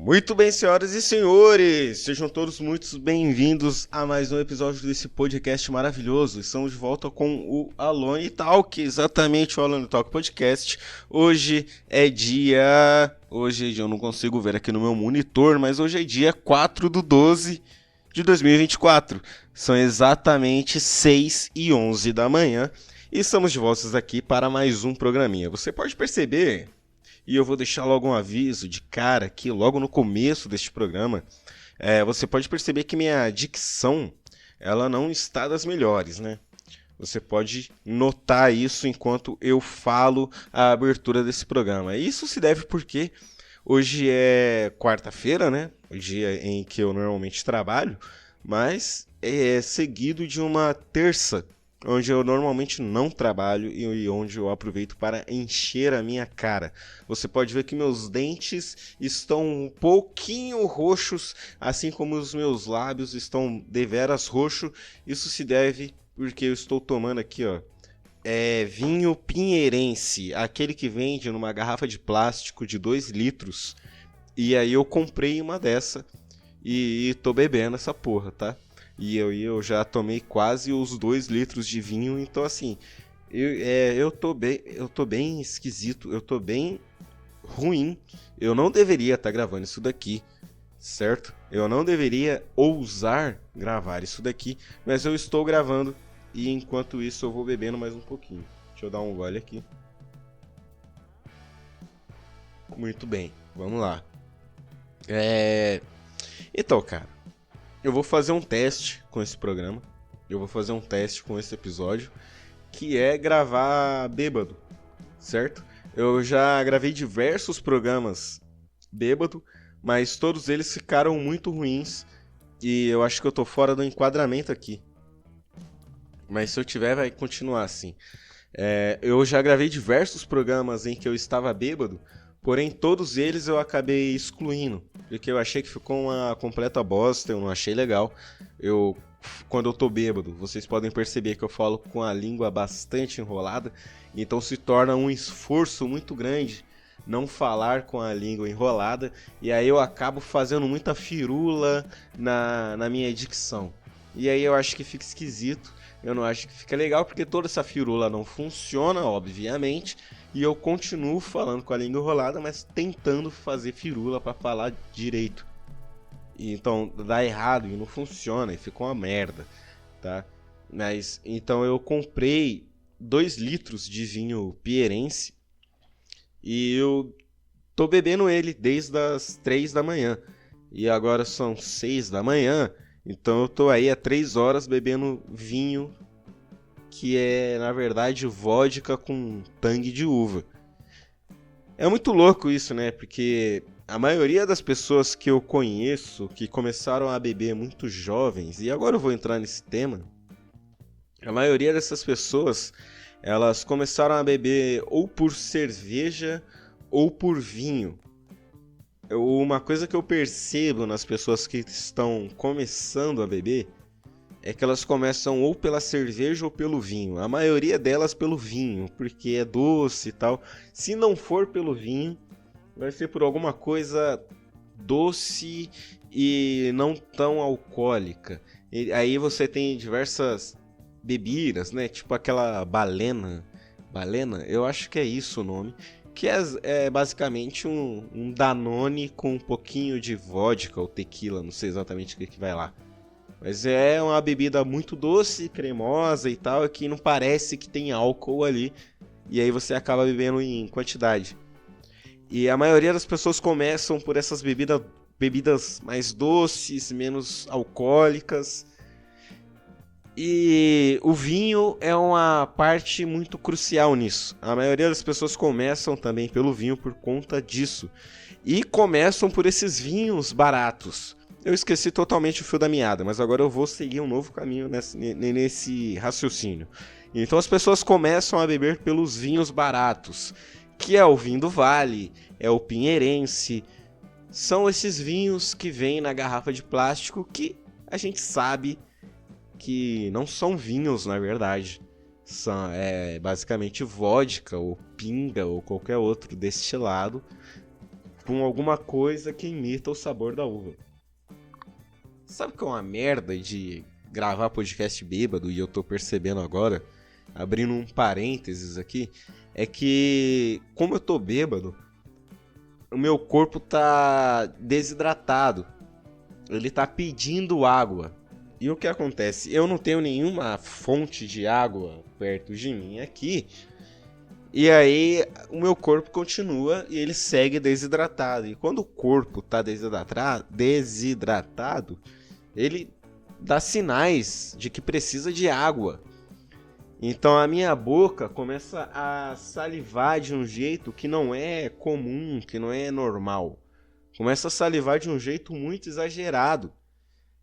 Muito bem, senhoras e senhores, sejam todos muito bem-vindos a mais um episódio desse podcast maravilhoso. Estamos de volta com o Alone Talk, exatamente o Alone Talk Podcast. Hoje, eu não consigo ver aqui no meu monitor, mas hoje é dia 4/12 de 2024. São exatamente 6h11 da manhã e estamos de volta aqui para mais um programinha. Você pode perceber... E eu vou deixar logo um aviso de cara aqui, logo no começo deste programa. Você pode perceber que minha dicção, ela não está das melhores, né? Você pode notar isso enquanto eu falo a abertura desse programa. Isso se deve porque hoje é quarta-feira, né? O dia em que eu normalmente trabalho, mas é seguido de uma terça, onde eu normalmente não trabalho e onde eu aproveito para encher a minha cara. Você pode ver que meus dentes estão um pouquinho roxos, assim como os meus lábios estão deveras roxos. Isso se deve porque eu estou tomando aqui, ó, vinho pinheirense, aquele que vende numa garrafa de plástico de 2 litros. E aí eu comprei uma dessa e tô bebendo essa porra, tá? E eu já tomei quase os 2 litros de vinho, então assim, eu tô bem esquisito, eu tô bem ruim. Eu não deveria estar gravando isso daqui, certo? Eu não deveria ousar gravar isso daqui, mas eu estou gravando e enquanto isso eu vou bebendo mais um pouquinho. Deixa eu dar um gole aqui. Muito bem, vamos lá. Então, cara, eu vou fazer um teste com esse programa. Eu vou fazer um teste com esse episódio, que é gravar bêbado, certo? Eu já gravei diversos programas bêbado, mas todos eles ficaram muito ruins e eu acho que eu tô fora do enquadramento aqui. Mas se eu tiver, vai continuar assim. Eu já gravei diversos programas em que eu estava bêbado, porém todos eles eu acabei excluindo, porque eu achei que ficou uma completa bosta, eu não achei legal. Quando eu tô bêbado, vocês podem perceber que eu falo com a língua bastante enrolada, então se torna um esforço muito grande não falar com a língua enrolada, e aí eu acabo fazendo muita firula na minha dicção. E aí eu acho que fica esquisito, eu não acho que fica legal, porque toda essa firula não funciona, obviamente, e eu continuo falando com a língua enrolada, mas tentando fazer firula para falar direito. Então dá errado e não funciona e fica uma merda, tá? Mas então eu comprei 2 litros de vinho pinheirense e eu tô bebendo ele desde as 3 da manhã. E agora são 6 da manhã, então eu tô aí há 3 horas bebendo vinho que é, na verdade, vodka com tangue de uva. É muito louco isso, né? Porque a maioria das pessoas que eu conheço que começaram a beber muito jovens, e agora eu vou entrar nesse tema, a maioria dessas pessoas, elas começaram a beber ou por cerveja ou por vinho. Uma coisa que eu percebo nas pessoas que estão começando a beber é que elas começam ou pela cerveja ou pelo vinho. A maioria delas pelo vinho, porque é doce e tal. Se não for pelo vinho, vai ser por alguma coisa doce e não tão alcoólica. E aí você tem diversas bebidas, né? Tipo aquela balena. Balena? Eu acho que é isso o nome. Que é basicamente um Danone com um pouquinho de vodka ou tequila. Não sei exatamente o que vai lá. Mas é uma bebida muito doce, cremosa e tal, que não parece que tem álcool ali. E aí você acaba bebendo em quantidade. E a maioria das pessoas começam por essas bebidas mais doces, menos alcoólicas. E o vinho é uma parte muito crucial nisso. A maioria das pessoas começam também pelo vinho por conta disso. E começam por esses vinhos baratos. Eu esqueci totalmente o fio da meada, mas agora eu vou seguir um novo caminho nesse raciocínio. Então as pessoas começam a beber pelos vinhos baratos, que é o vinho do Vale, é o pinheirense. São esses vinhos que vêm na garrafa de plástico que a gente sabe que não são vinhos, na verdade. São basicamente vodka ou pinga ou qualquer outro destilado com alguma coisa que imita o sabor da uva. Sabe o que é uma merda de gravar podcast bêbado, e eu tô percebendo agora, abrindo um parênteses aqui, é que, como eu tô bêbado, o meu corpo tá desidratado. Ele tá pedindo água. E o que acontece? Eu não tenho nenhuma fonte de água perto de mim aqui. E aí o meu corpo continua e ele segue desidratado. E quando o corpo tá desidratado, ele dá sinais de que precisa de água. Então a minha boca começa a salivar de um jeito que não é comum, que não é normal. Começa a salivar de um jeito muito exagerado.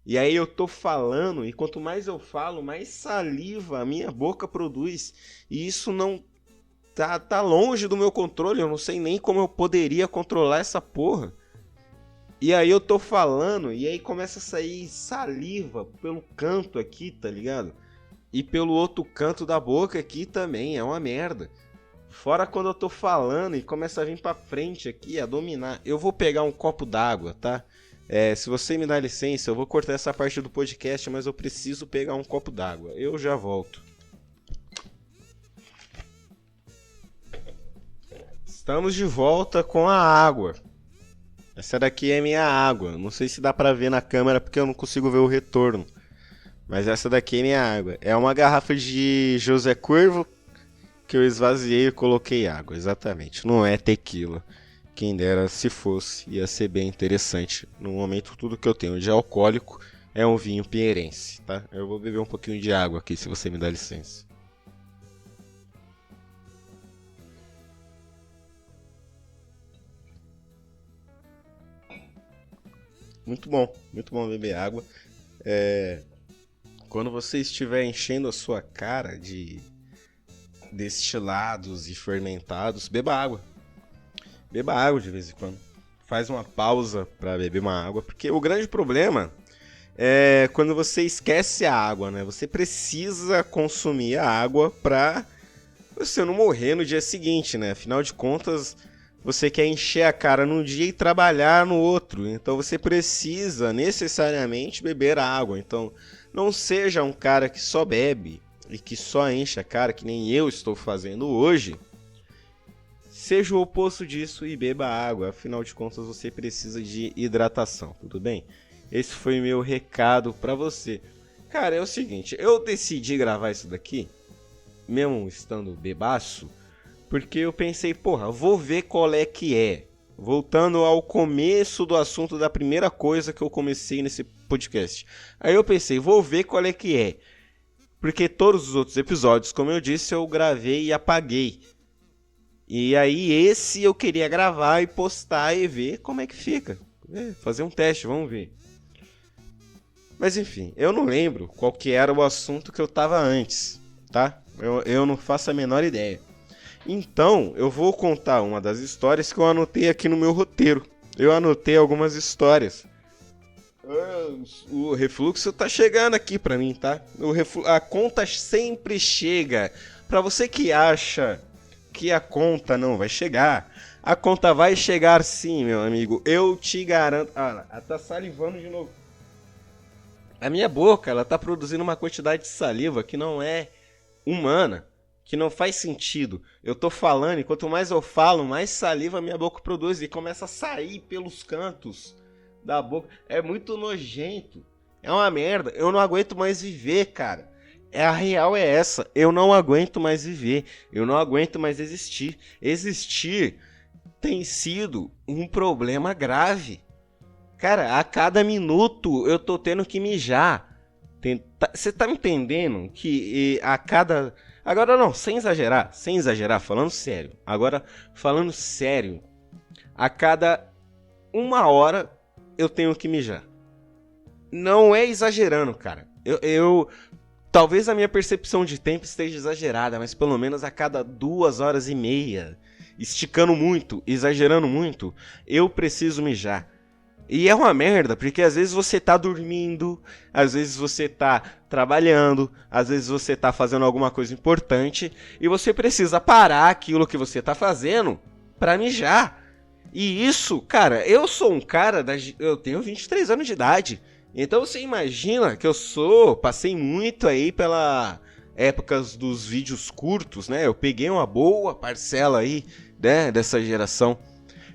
E aí eu tô falando, e quanto mais eu falo, mais saliva a minha boca produz. E isso não tá longe do meu controle, eu não sei nem como eu poderia controlar essa porra. E aí eu tô falando, e aí começa a sair saliva pelo canto aqui, tá ligado? E pelo outro canto da boca aqui também, é uma merda. Fora quando eu tô falando e começa a vir pra frente aqui, a dominar. Eu vou pegar um copo d'água, tá? Se você me dá licença, eu vou cortar essa parte do podcast, mas eu preciso pegar um copo d'água. Eu já volto. Estamos de volta com a água. Essa daqui é minha água. Não sei se dá pra ver na câmera porque eu não consigo ver o retorno. Mas essa daqui é minha água. É uma garrafa de José Cuervo que eu esvaziei e coloquei água. Exatamente. Não é tequila. Quem dera se fosse. Ia ser bem interessante. No momento, tudo que eu tenho de alcoólico é um vinho pinheirense, tá? Eu vou beber um pouquinho de água aqui, se você me dá licença. Muito bom beber água. Quando você estiver enchendo a sua cara de destilados e fermentados, beba água. Beba água de vez em quando. Faz uma pausa para beber uma água, porque o grande problema é quando você esquece a água, né? Você precisa consumir a água para você não morrer no dia seguinte, né? Afinal de contas, você quer encher a cara num dia e trabalhar no outro. Então você precisa necessariamente beber água. Então não seja um cara que só bebe e que só enche a cara, que nem eu estou fazendo hoje. Seja o oposto disso e beba água. Afinal de contas, você precisa de hidratação, tudo bem? Esse foi meu recado pra você. Cara, é o seguinte, eu decidi gravar isso daqui, mesmo estando bebaço, porque eu pensei, porra, vou ver qual é que é. Voltando ao começo do assunto da primeira coisa que eu comecei nesse podcast. Aí eu pensei, vou ver qual é que é. Porque todos os outros episódios, como eu disse, eu gravei e apaguei. E aí esse eu queria gravar e postar e ver como é que fica. Fazer um teste, vamos ver. Mas enfim, eu não lembro qual que era o assunto que eu tava antes, tá? Eu não faço a menor ideia. Então, eu vou contar uma das histórias que eu anotei aqui no meu roteiro. Eu anotei algumas histórias. O refluxo tá chegando aqui pra mim, tá? A conta sempre chega. Pra você que acha que a conta não vai chegar, a conta vai chegar sim, meu amigo. Eu te garanto. Ah, ela tá salivando de novo. A minha boca, ela tá produzindo uma quantidade de saliva que não é humana, que não faz sentido. Eu tô falando e quanto mais eu falo, mais saliva a minha boca produz e começa a sair pelos cantos da boca. É muito nojento. É uma merda. Eu não aguento mais viver, cara. A real é essa. Eu não aguento mais viver. Eu não aguento mais existir. Existir tem sido um problema grave. Cara, a cada minuto eu tô tendo que mijar. Você tá me entendendo? Que a cada... Agora não, sem exagerar, falando sério. Agora, falando sério, a cada 1 hora eu tenho que mijar. Não é exagerando, cara. Talvez a minha percepção de tempo esteja exagerada, mas pelo menos a cada 2 horas e meia, esticando muito, exagerando muito, eu preciso mijar. E é uma merda, porque às vezes você tá dormindo, às vezes você tá trabalhando, às vezes você tá fazendo alguma coisa importante e você precisa parar aquilo que você tá fazendo pra mijar. E isso, cara, eu sou um cara, eu tenho 23 anos de idade. Então você imagina que passei muito aí pela épocas dos vídeos curtos, né? Eu peguei uma boa parcela aí, né, dessa geração.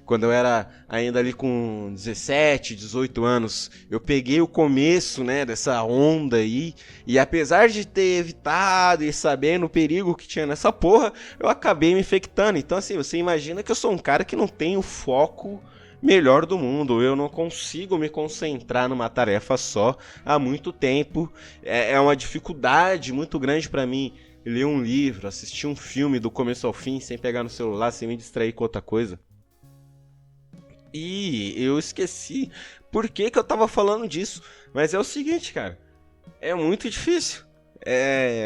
Quando eu era ainda ali com 17, 18 anos, eu peguei o começo, né, dessa onda aí, e apesar de ter evitado e sabendo o perigo que tinha nessa porra, eu acabei me infectando. Então assim, você imagina que eu sou um cara que não tem o foco melhor do mundo, eu não consigo me concentrar numa tarefa só há muito tempo, é uma dificuldade muito grande pra mim ler um livro, assistir um filme do começo ao fim, sem pegar no celular, sem me distrair com outra coisa. E eu esqueci por que eu tava falando disso. Mas é o seguinte, cara. É muito difícil.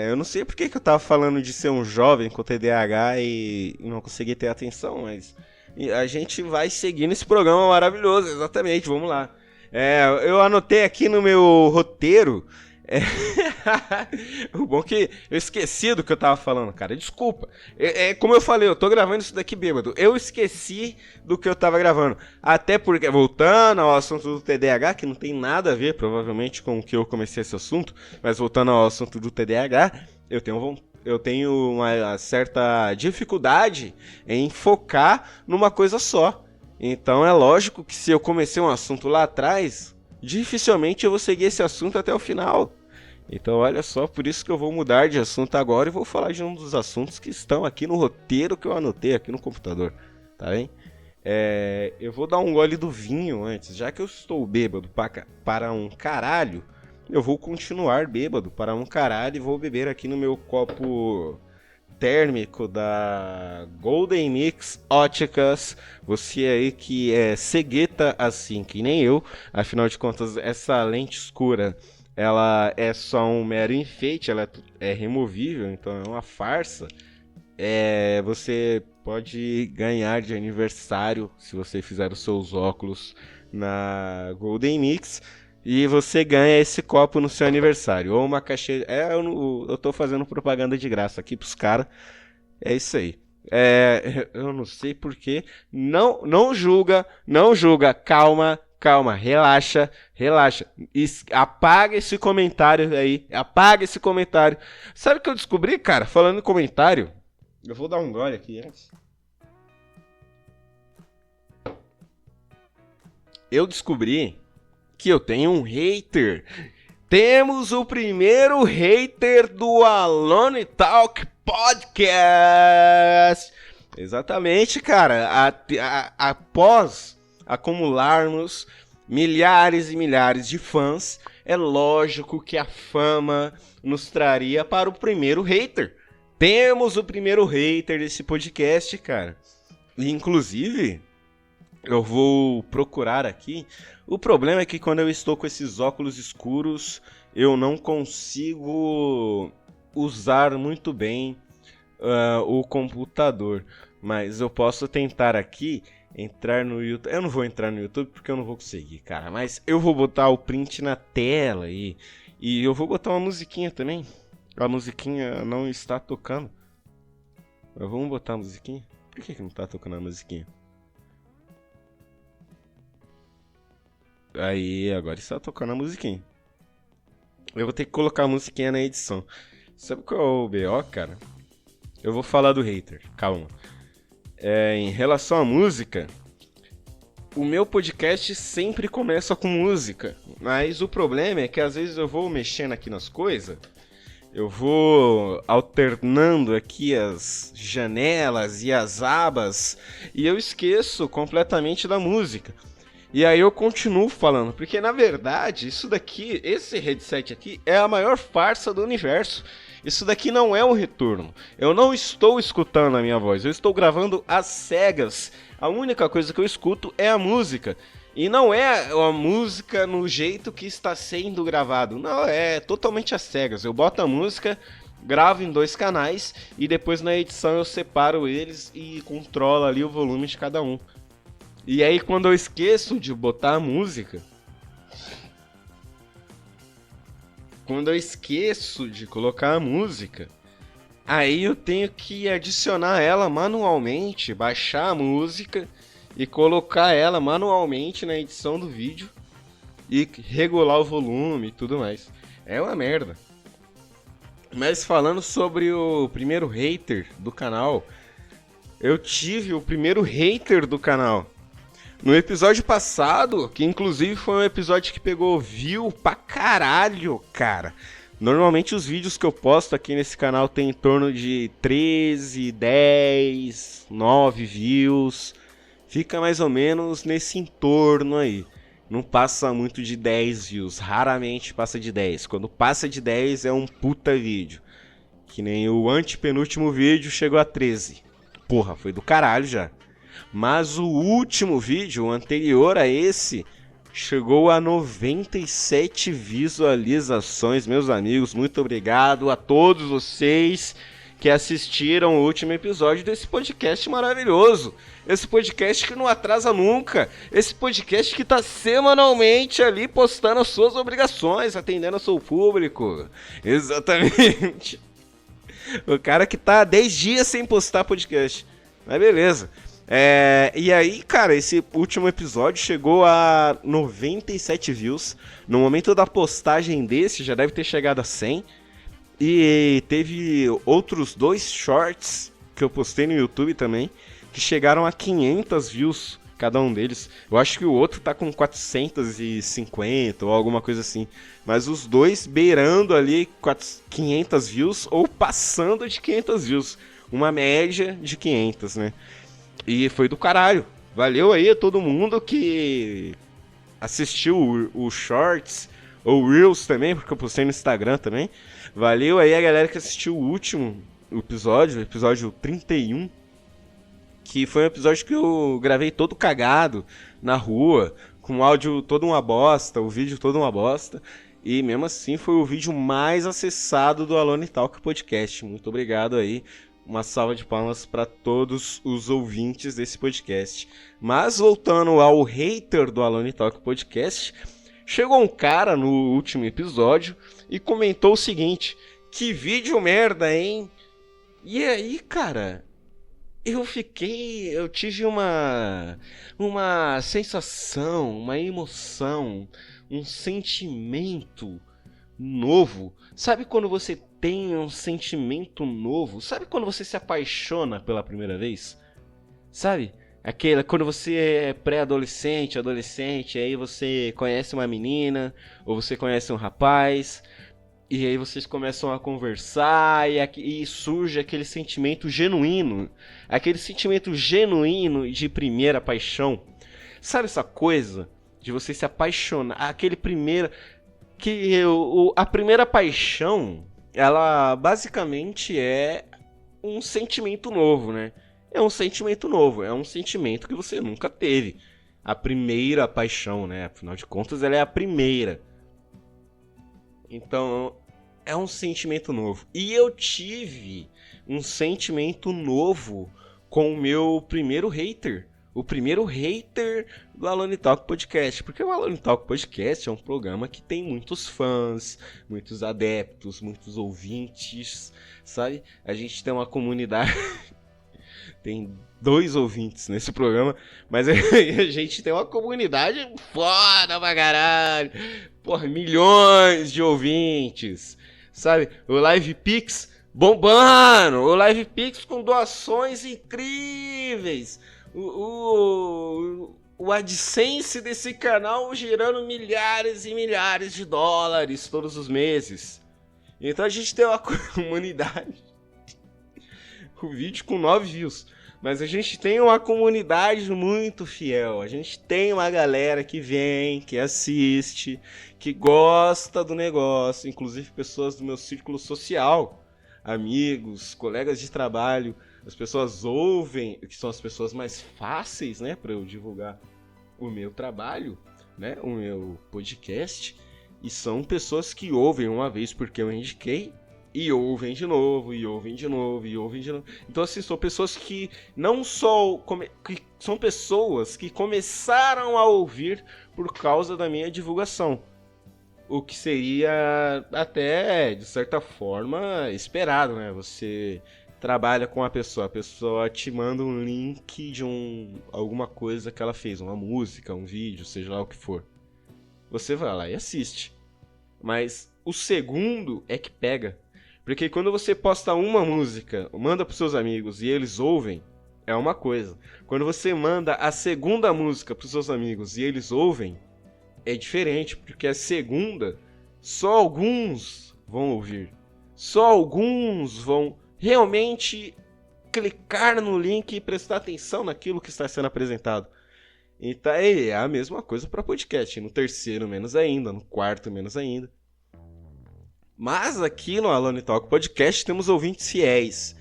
Eu não sei por que eu tava falando de ser um jovem com TDAH e não conseguir ter atenção, mas a gente vai seguir nesse programa maravilhoso, exatamente, vamos lá. Eu anotei aqui no meu roteiro. O bom que eu esqueci do que eu tava falando, cara. Desculpa. Como eu falei, eu tô gravando isso daqui bêbado. Eu esqueci do que eu tava gravando. Até porque, voltando ao assunto do TDAH, que não tem nada a ver, provavelmente, com o que eu comecei esse assunto, mas voltando ao assunto do TDAH, eu tenho uma certa dificuldade em focar numa coisa só. Então é lógico que se eu comecei um assunto lá atrás, dificilmente eu vou seguir esse assunto até o final. Então olha só, por isso que eu vou mudar de assunto agora e vou falar de um dos assuntos que estão aqui no roteiro que eu anotei aqui no computador, tá bem? Eu vou dar um gole do vinho antes, já que eu estou bêbado para um caralho, eu vou continuar bêbado para um caralho e vou beber aqui no meu copo térmico da Golden Mix Óticas. Você aí que é cegueta assim que nem eu, afinal de contas essa lente escura ela é só um mero enfeite, ela é removível, então é uma farsa. Você pode ganhar de aniversário se você fizer os seus óculos na Golden Mix. E você ganha esse copo no seu aniversário. Ou uma caixinha. Eu tô fazendo propaganda de graça aqui pros caras. É isso aí. Eu não sei porquê. Não julga, não julga. Calma, calma. Relaxa, relaxa. Apaga esse comentário aí. Apaga esse comentário. Sabe o que eu descobri, cara? Falando em comentário. Eu vou dar um gole aqui antes. Eu descobri que eu tenho um hater. Temos o primeiro hater do Alone Talk Podcast. Exatamente, cara. Após acumularmos milhares e milhares de fãs, é lógico que a fama nos traria para o primeiro hater. Temos o primeiro hater desse podcast, cara. E, inclusive, eu vou procurar aqui. O problema é que quando eu estou com esses óculos escuros, eu não consigo usar muito bem o computador. Mas eu posso tentar aqui entrar no YouTube. Eu não vou entrar no YouTube porque eu não vou conseguir, cara. Mas eu vou botar o print na tela e eu vou botar uma musiquinha também. A musiquinha não está tocando. Mas vamos botar a musiquinha? Por que não está tocando a musiquinha? Aí, agora está tocando a musiquinha. Eu vou ter que colocar a musiquinha na edição. Sabe qual é o BO, cara? Eu vou falar do hater, calma. Em relação à música, o meu podcast sempre começa com música. Mas o problema é que às vezes eu vou mexendo aqui nas coisas, eu vou alternando aqui as janelas e as abas, e eu esqueço completamente da música. E aí eu continuo falando, porque na verdade, isso daqui, esse headset aqui, é a maior farsa do universo. Isso daqui não é um retorno. Eu não estou escutando a minha voz, eu estou gravando às cegas. A única coisa que eu escuto é a música. E não é a música no jeito que está sendo gravado. Não, é totalmente às cegas. Eu boto a música, gravo em 2 canais e depois na edição eu separo eles e controlo ali o volume de cada um. E aí quando eu esqueço de botar a música, quando eu esqueço de colocar a música, aí eu tenho que adicionar ela manualmente, baixar a música e colocar ela manualmente na edição do vídeo e regular o volume e tudo mais. É uma merda. Mas falando sobre o primeiro hater do canal, eu tive o primeiro hater do canal. No episódio passado, que inclusive foi um episódio que pegou view pra caralho, cara. Normalmente os vídeos que eu posto aqui nesse canal tem em torno de 13, 10, 9 views. Fica mais ou menos nesse entorno aí. Não passa muito de 10 views, raramente passa de 10. Quando passa de 10 é um puta vídeo. Que nem o antepenúltimo vídeo chegou a 13. Porra, foi do caralho já. Mas o último vídeo, o anterior a esse, chegou a 97 visualizações, meus amigos. Muito obrigado a todos vocês que assistiram o último episódio desse podcast maravilhoso. Esse podcast que não atrasa nunca. Esse podcast que tá semanalmente ali postando as suas obrigações, atendendo ao seu público. Exatamente. O cara que tá 10 dias sem postar podcast. Mas beleza. E aí, cara, esse último episódio chegou a 97 views. No momento da postagem desse, já deve ter chegado a 100. E teve outros 2 shorts que eu postei no YouTube também, que chegaram a 500 views cada um deles. Eu acho que o outro tá com 450 ou alguma coisa assim. Mas os dois beirando ali 500 views ou passando de 500 views. Uma média de 500, né? E foi do caralho. Valeu aí a todo mundo que assistiu o Shorts ou Reels também, porque eu postei no Instagram também. Valeu aí a galera que assistiu o último episódio, episódio 31. Que foi um episódio que eu gravei todo cagado na rua, com o áudio todo uma bosta, o vídeo todo uma bosta. E mesmo assim foi o vídeo mais acessado do Alone Talk Podcast. Muito obrigado aí. Uma salva de palmas para todos os ouvintes desse podcast. Mas voltando ao hater do Alone Talk Podcast, chegou um cara no último episódio e comentou o seguinte: que vídeo merda, hein? E aí, cara, eu tive uma sensação, uma emoção, um sentimento novo. Sabe quando você tem um sentimento novo? Sabe quando você se apaixona pela primeira vez? Sabe? Quando você é pré-adolescente, adolescente, aí você conhece uma menina, ou você conhece um rapaz, e aí vocês começam a conversar, e surge aquele sentimento genuíno de primeira paixão. Sabe essa coisa de você se apaixonar, a primeira paixão, ela basicamente é um sentimento novo, né? É um sentimento novo, é um sentimento que você nunca teve. A primeira paixão, né? Afinal de contas, ela é a primeira. Então, é um sentimento novo. E eu tive um sentimento novo com o meu primeiro hater. O primeiro hater do Alone Talk Podcast. Porque o Alone Talk Podcast é um programa que tem muitos fãs, muitos adeptos, muitos ouvintes, sabe? A gente tem uma comunidade... Tem 2 ouvintes nesse programa, mas a gente tem uma comunidade foda pra caralho. Porra, milhões de ouvintes, sabe? O LivePix bombando, o LivePix com doações incríveis. O AdSense desse canal gerando milhares e milhares de dólares todos os meses. Então a gente tem uma comunidade. O vídeo com 9 views. Mas a gente tem uma comunidade muito fiel. A gente tem uma galera que vem, que assiste, que gosta do negócio. Inclusive pessoas do meu círculo social. Amigos, colegas de trabalho. As pessoas ouvem, que são as pessoas mais fáceis, né, para eu divulgar o meu trabalho, né, o meu podcast. E são pessoas que ouvem uma vez porque eu indiquei. E ouvem de novo, e ouvem de novo, e ouvem de novo. Então, assim, são pessoas que não só... são pessoas que começaram a ouvir por causa da minha divulgação. O que seria até, de certa forma, esperado, né? Você trabalha com a pessoa te manda um link de alguma coisa que ela fez, uma música, um vídeo, seja lá o que for. Você vai lá e assiste. Mas o segundo é que pega. Porque quando você posta uma música, manda pros seus amigos e eles ouvem, é uma coisa. Quando você manda a segunda música pros seus amigos e eles ouvem, é diferente. Porque a segunda, só alguns vão ouvir. Só alguns vão realmente clicar no link e prestar atenção naquilo que está sendo apresentado. Então é a mesma coisa para podcast. No terceiro, menos ainda. No quarto, menos ainda. Mas aqui no Alone Talk Podcast temos ouvintes fiéis.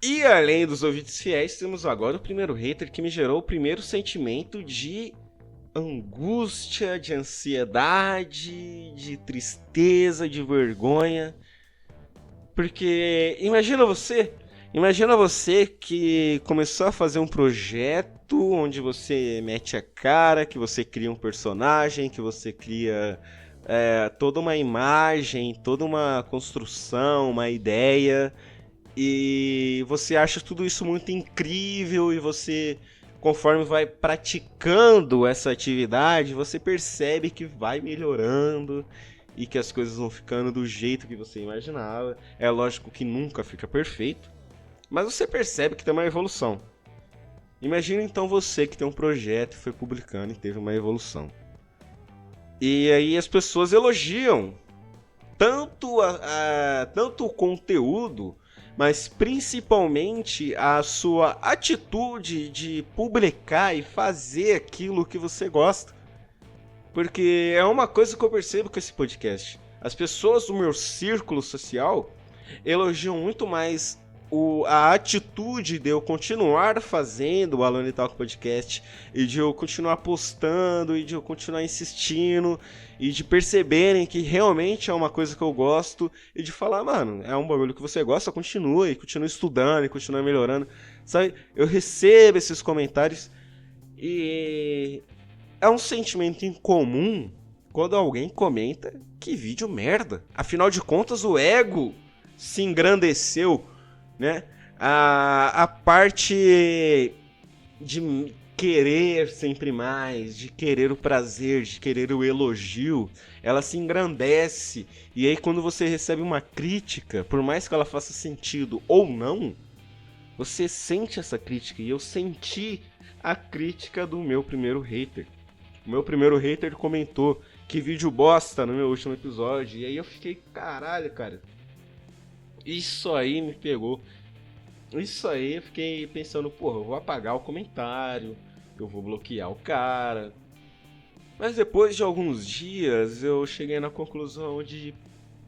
E além dos ouvintes fiéis, temos agora o primeiro hater que me gerou o primeiro sentimento de angústia, de ansiedade, de tristeza, de vergonha. Porque imagina você que começou a fazer um projeto onde você mete a cara, que você cria um personagem, que você cria toda uma imagem, toda uma construção, uma ideia, e você acha tudo isso muito incrível, e você, conforme vai praticando essa atividade, você percebe que vai melhorando e que as coisas vão ficando do jeito que você imaginava. É lógico que nunca fica perfeito, mas você percebe que tem uma evolução. Imagina então você que tem um projeto e foi publicando e teve uma evolução. E aí as pessoas elogiam tanto tanto o conteúdo, mas principalmente a sua atitude de publicar e fazer aquilo que você gosta. Porque é uma coisa que eu percebo com esse podcast. As pessoas do meu círculo social elogiam muito mais a atitude de eu continuar fazendo o Alone Talk Podcast, e de eu continuar postando, e de eu continuar insistindo, e de perceberem que realmente é uma coisa que eu gosto, e de falar, mano, é um bagulho que você gosta, continue estudando, e continue melhorando, sabe? Eu recebo esses comentários, e é um sentimento incomum quando alguém comenta que vídeo merda. Afinal de contas, o ego se engrandeceu, né? A parte de querer sempre mais, de querer o prazer, de querer o elogio, ela se engrandece. E aí quando você recebe uma crítica, por mais que ela faça sentido ou não, você sente essa crítica. E eu senti a crítica do meu primeiro hater. O meu primeiro hater comentou que vídeo bosta no meu último episódio. E aí eu fiquei, caralho, cara, isso aí me pegou. Isso aí eu fiquei pensando, porra, eu vou apagar o comentário, eu vou bloquear o cara. Mas depois de alguns dias eu cheguei na conclusão de...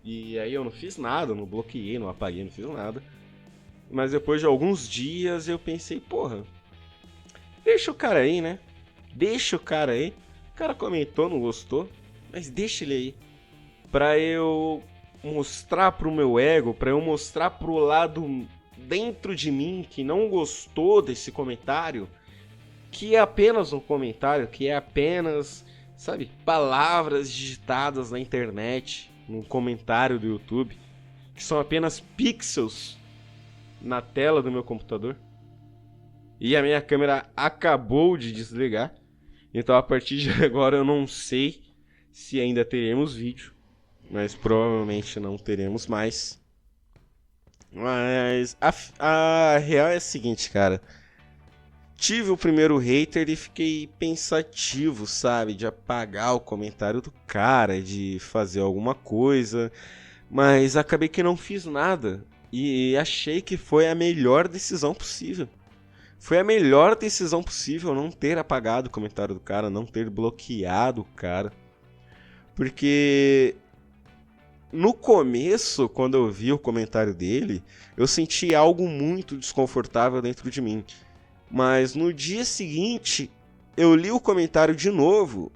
E aí eu não fiz nada, não bloqueei, não apaguei, não fiz nada. Mas depois de alguns dias eu pensei, porra, deixa o cara aí, né? Deixa o cara aí. O cara comentou, não gostou, mas deixa ele aí. Pra eu mostrar pro meu ego, pra eu mostrar pro lado dentro de mim que não gostou desse comentário, que é apenas um comentário, que é apenas, sabe, palavras digitadas na internet, num comentário do YouTube, que são apenas pixels na tela do meu computador. E a minha câmera acabou de desligar, então a partir de agora eu não sei se ainda teremos vídeo, mas provavelmente não teremos mais. Mas a real é a seguinte, cara. Tive o primeiro hater e fiquei pensativo, sabe? De apagar o comentário do cara, de fazer alguma coisa. Mas acabei que não fiz nada. E achei que foi a melhor decisão possível. Foi a melhor decisão possível não ter apagado o comentário do cara, não ter bloqueado o cara. Porque no começo, quando eu vi o comentário dele, eu senti algo muito desconfortável dentro de mim. Mas no dia seguinte, eu li o comentário de novo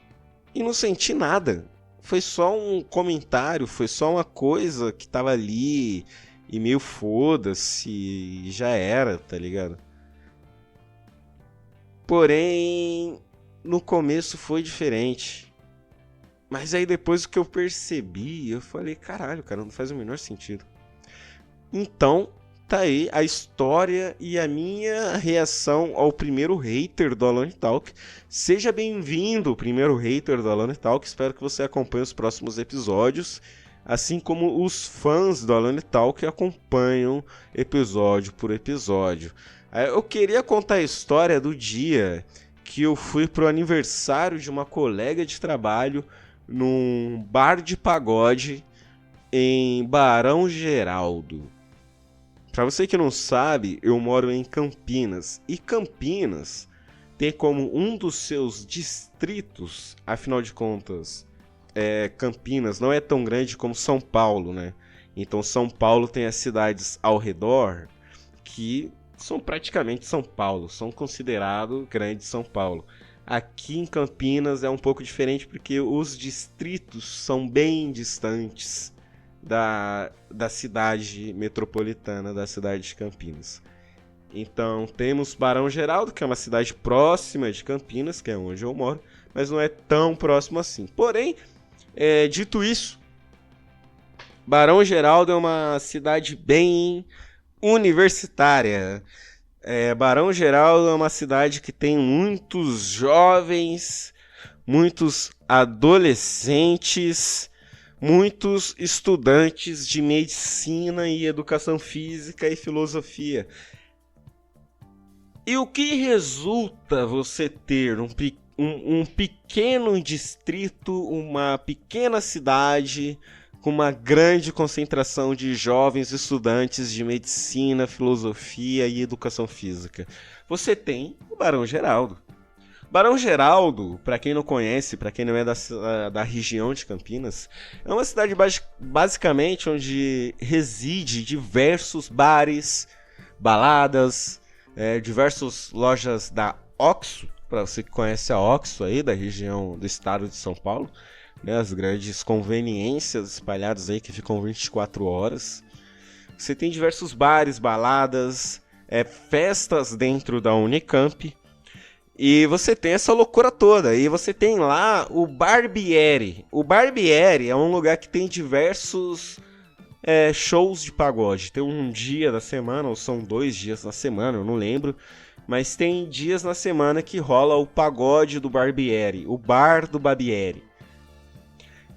e não senti nada. Foi só um comentário, foi só uma coisa que tava ali e meio foda-se e já era, tá ligado? Porém, no começo foi diferente. Mas aí depois que eu percebi, eu falei, caralho, cara, não faz o menor sentido. Então, tá aí a história e a minha reação ao primeiro hater do Alone Talk. Seja bem-vindo, primeiro hater do Alone Talk. Espero que você acompanhe os próximos episódios, assim como os fãs do Alone Talk acompanham episódio por episódio. Eu queria contar a história do dia que eu fui pro aniversário de uma colega de trabalho num bar de pagode em Barão Geraldo. Para você que não sabe, eu moro em Campinas. E Campinas tem como um dos seus distritos, afinal de contas, Campinas não é tão grande como São Paulo, né? Então São Paulo tem as cidades ao redor que são praticamente São Paulo, são considerados grandes São Paulo. Aqui em Campinas é um pouco diferente porque os distritos são bem distantes da cidade metropolitana da cidade de Campinas. Então temos Barão Geraldo, que é uma cidade próxima de Campinas, que é onde eu moro, mas não é tão próximo assim. Porém, dito isso, Barão Geraldo é uma cidade bem universitária. Barão Geraldo é uma cidade que tem muitos jovens, muitos adolescentes, muitos estudantes de medicina e educação física e filosofia. E o que resulta você ter um pequeno distrito, uma pequena cidade com uma grande concentração de jovens estudantes de medicina, filosofia e educação física? Você tem o Barão Geraldo. Barão Geraldo, para quem não conhece, para quem não é da região de Campinas, é uma cidade basicamente onde reside diversos bares, baladas, diversas lojas da OXXO, para você que conhece a OXXO aí, da região do estado de São Paulo, né, as grandes conveniências espalhadas aí que ficam 24 horas. Você tem diversos bares, baladas, festas dentro da Unicamp. E você tem essa loucura toda. E você tem lá o Barbieri. O Barbieri é um lugar que tem diversos shows de pagode. Tem um dia da semana, ou são 2 dias na semana, eu não lembro. Mas tem dias na semana que rola o pagode do Barbieri, o bar do Barbieri.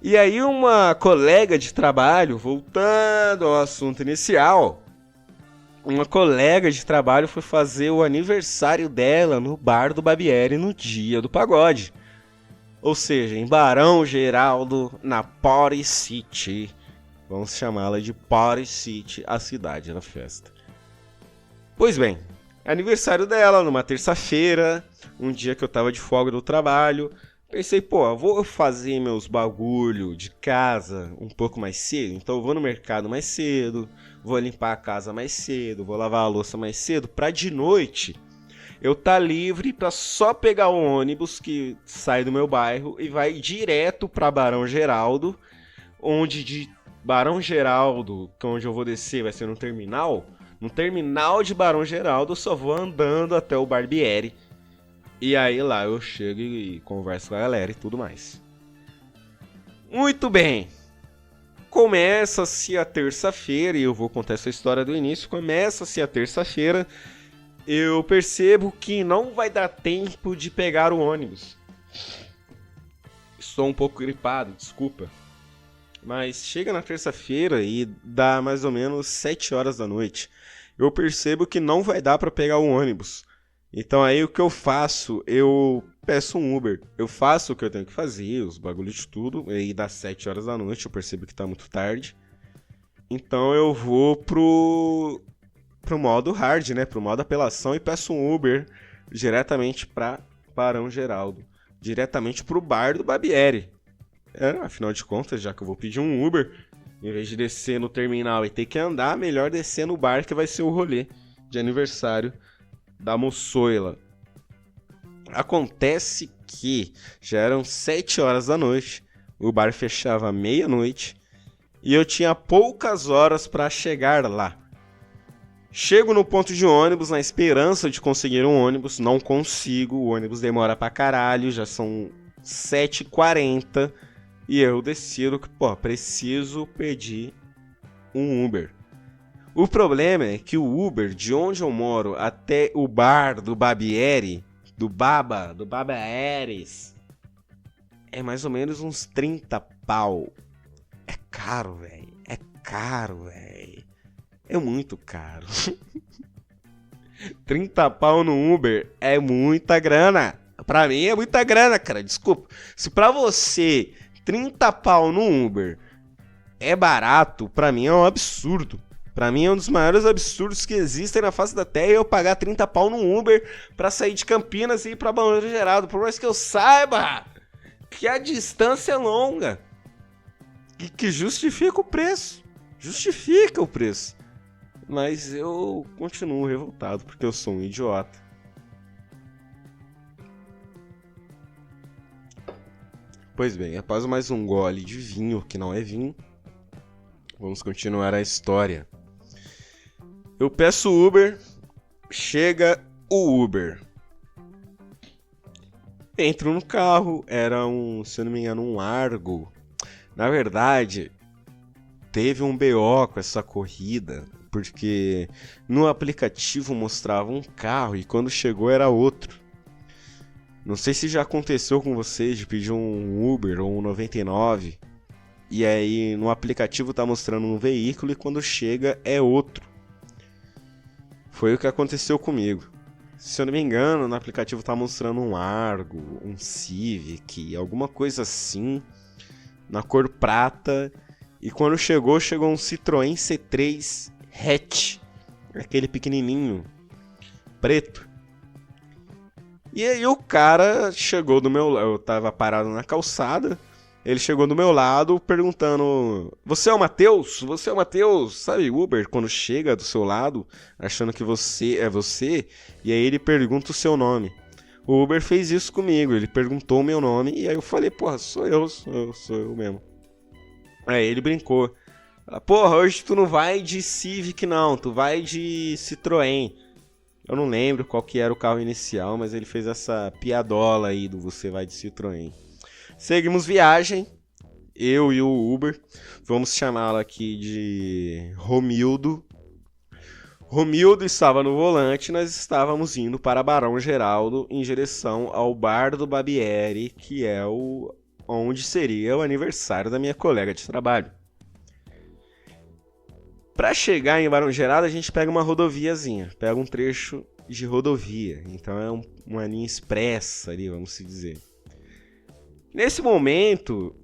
E aí uma colega de trabalho, voltando ao assunto inicial, uma colega de trabalho foi fazer o aniversário dela no bar do Barbieri no dia do pagode. Ou seja, em Barão Geraldo, na Party City. Vamos chamá-la de Party City, a cidade da festa. Pois bem, aniversário dela numa terça-feira, um dia que eu tava de folga do trabalho. Pensei, vou fazer meus bagulho de casa um pouco mais cedo, então eu vou no mercado mais cedo, vou limpar a casa mais cedo, vou lavar a louça mais cedo, pra de noite eu tá livre pra só pegar o ônibus que sai do meu bairro e vai direto pra Barão Geraldo, onde de Barão Geraldo, que é onde eu vou descer, vai ser no terminal de Barão Geraldo eu só vou andando até o Barbieri. E aí lá eu chego e converso com a galera e tudo mais. Muito bem. Começa-se a terça-feira, e eu vou contar essa história do início. Começa-se a terça-feira, eu percebo que não vai dar tempo de pegar o ônibus. Estou um pouco gripado, desculpa. Mas chega na terça-feira e dá mais ou menos 7 horas da noite. Eu percebo que não vai dar para pegar o ônibus. Então aí o que eu faço? Eu peço um Uber. Eu faço o que eu tenho que fazer, os bagulhos de tudo. E aí dá 7 horas da noite, eu percebo que tá muito tarde. Então eu vou pro modo hard, né? Pro modo apelação e peço um Uber diretamente pra Barão Geraldo. Diretamente pro bar do Barbieri. Afinal de contas, já que eu vou pedir um Uber, em vez de descer no terminal e ter que andar, melhor descer no bar que vai ser o rolê de aniversário da moçoila. Acontece que já eram 7 horas da noite, o bar fechava à meia-noite e eu tinha poucas horas para chegar lá. Chego no ponto de ônibus na esperança de conseguir um ônibus, não consigo, o ônibus demora pra caralho, já são 7h40 e eu decido que, preciso pedir um Uber. O problema é que o Uber, de onde eu moro até o bar do Babieri, do Baba Ares, é mais ou menos uns 30 pau. É caro, velho. É caro, velho. É muito caro. 30 pau no Uber é muita grana. Pra mim é muita grana, cara. Desculpa. Se pra você 30 pau no Uber é barato, pra mim é um absurdo. Pra mim é um dos maiores absurdos que existem na face da terra eu pagar 30 pau no Uber pra sair de Campinas e ir pra Balneário Geraldo. Por mais que eu saiba que a distância é longa. E que justifica o preço. Justifica o preço. Mas eu continuo revoltado porque eu sou um idiota. Pois bem, após mais um gole de vinho, que não é vinho, vamos continuar a história. Eu peço Uber, chega o Uber. Entro no carro, era se eu não me engano, um Argo. Na verdade, teve um BO com essa corrida, porque no aplicativo mostrava um carro e quando chegou era outro. Não sei se já aconteceu com vocês de pedir um Uber ou um 99 e aí no aplicativo tá mostrando um veículo e quando chega é outro. Foi o que aconteceu comigo. Se eu não me engano, no aplicativo tá mostrando um Argo, um Civic, alguma coisa assim, na cor prata. E quando chegou um Citroën C3 hatch, aquele pequenininho, preto. E aí o cara chegou do meu lado, eu tava parado na calçada, ele chegou do meu lado perguntando: Você é o Matheus? Você é o Matheus? Sabe, Uber, quando chega do seu lado, achando que você é você, e aí ele pergunta o seu nome. O Uber fez isso comigo, ele perguntou o meu nome, e aí eu falei: Porra, sou eu mesmo. Aí ele brincou: Porra, hoje tu não vai de Civic não, tu vai de Citroën. Eu não lembro qual que era o carro inicial, mas ele fez essa piadola aí do você vai de Citroën. Seguimos viagem, eu e o Uber, vamos chamá-lo aqui de Romildo. Romildo estava no volante e nós estávamos indo para Barão Geraldo em direção ao bar do Babieri, que é onde seria o aniversário da minha colega de trabalho. Para chegar em Barão Geraldo, a gente pega uma rodoviazinha, pega um trecho de rodovia. Então é uma linha expressa ali, vamos se dizer. Nesse momento,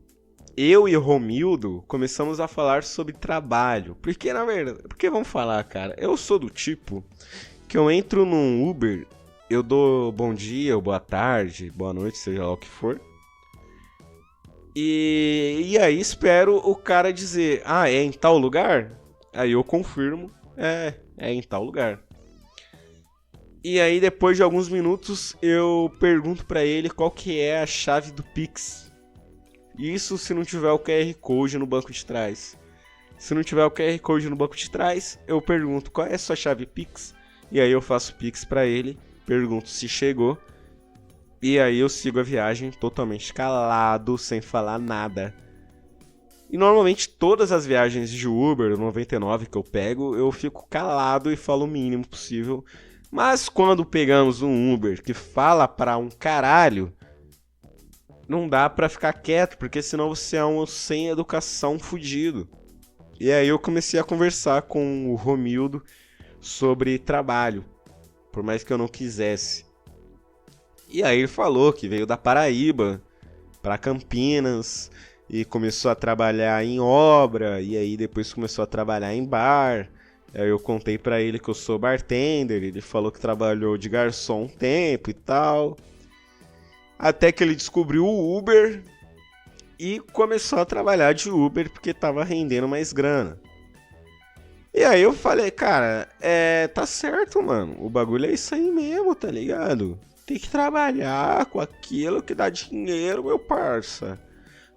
eu e o Romildo começamos a falar sobre trabalho. Porque, na verdade, porque vamos falar, cara, eu sou do tipo que eu entro num Uber, eu dou bom dia, ou boa tarde, boa noite, seja lá o que for. E aí espero o cara dizer: Ah, é em tal lugar? Aí eu confirmo, é em tal lugar. E aí depois de alguns minutos eu pergunto pra ele qual que é a chave do Pix. Isso se não tiver o QR Code no banco de trás. Se não tiver o QR Code no banco de trás, eu pergunto qual é a sua chave Pix. E aí eu faço Pix pra ele, pergunto se chegou. E aí eu sigo a viagem totalmente calado, sem falar nada. E normalmente todas as viagens de Uber 99 que eu pego, eu fico calado e falo o mínimo possível. Mas quando pegamos um Uber que fala pra um caralho, não dá pra ficar quieto, porque senão você é um sem educação fudido. E aí eu comecei a conversar com o Romildo sobre trabalho, por mais que eu não quisesse. E aí ele falou que veio da Paraíba pra Campinas e começou a trabalhar em obra, e aí depois começou a trabalhar em bar. Aí eu contei pra ele que eu sou bartender, ele falou que trabalhou de garçom um tempo e tal. Até que ele descobriu o Uber e começou a trabalhar de Uber porque tava rendendo mais grana. E aí eu falei: Cara, tá certo, mano, o bagulho é isso aí mesmo, tá ligado? Tem que trabalhar com aquilo que dá dinheiro, meu parça.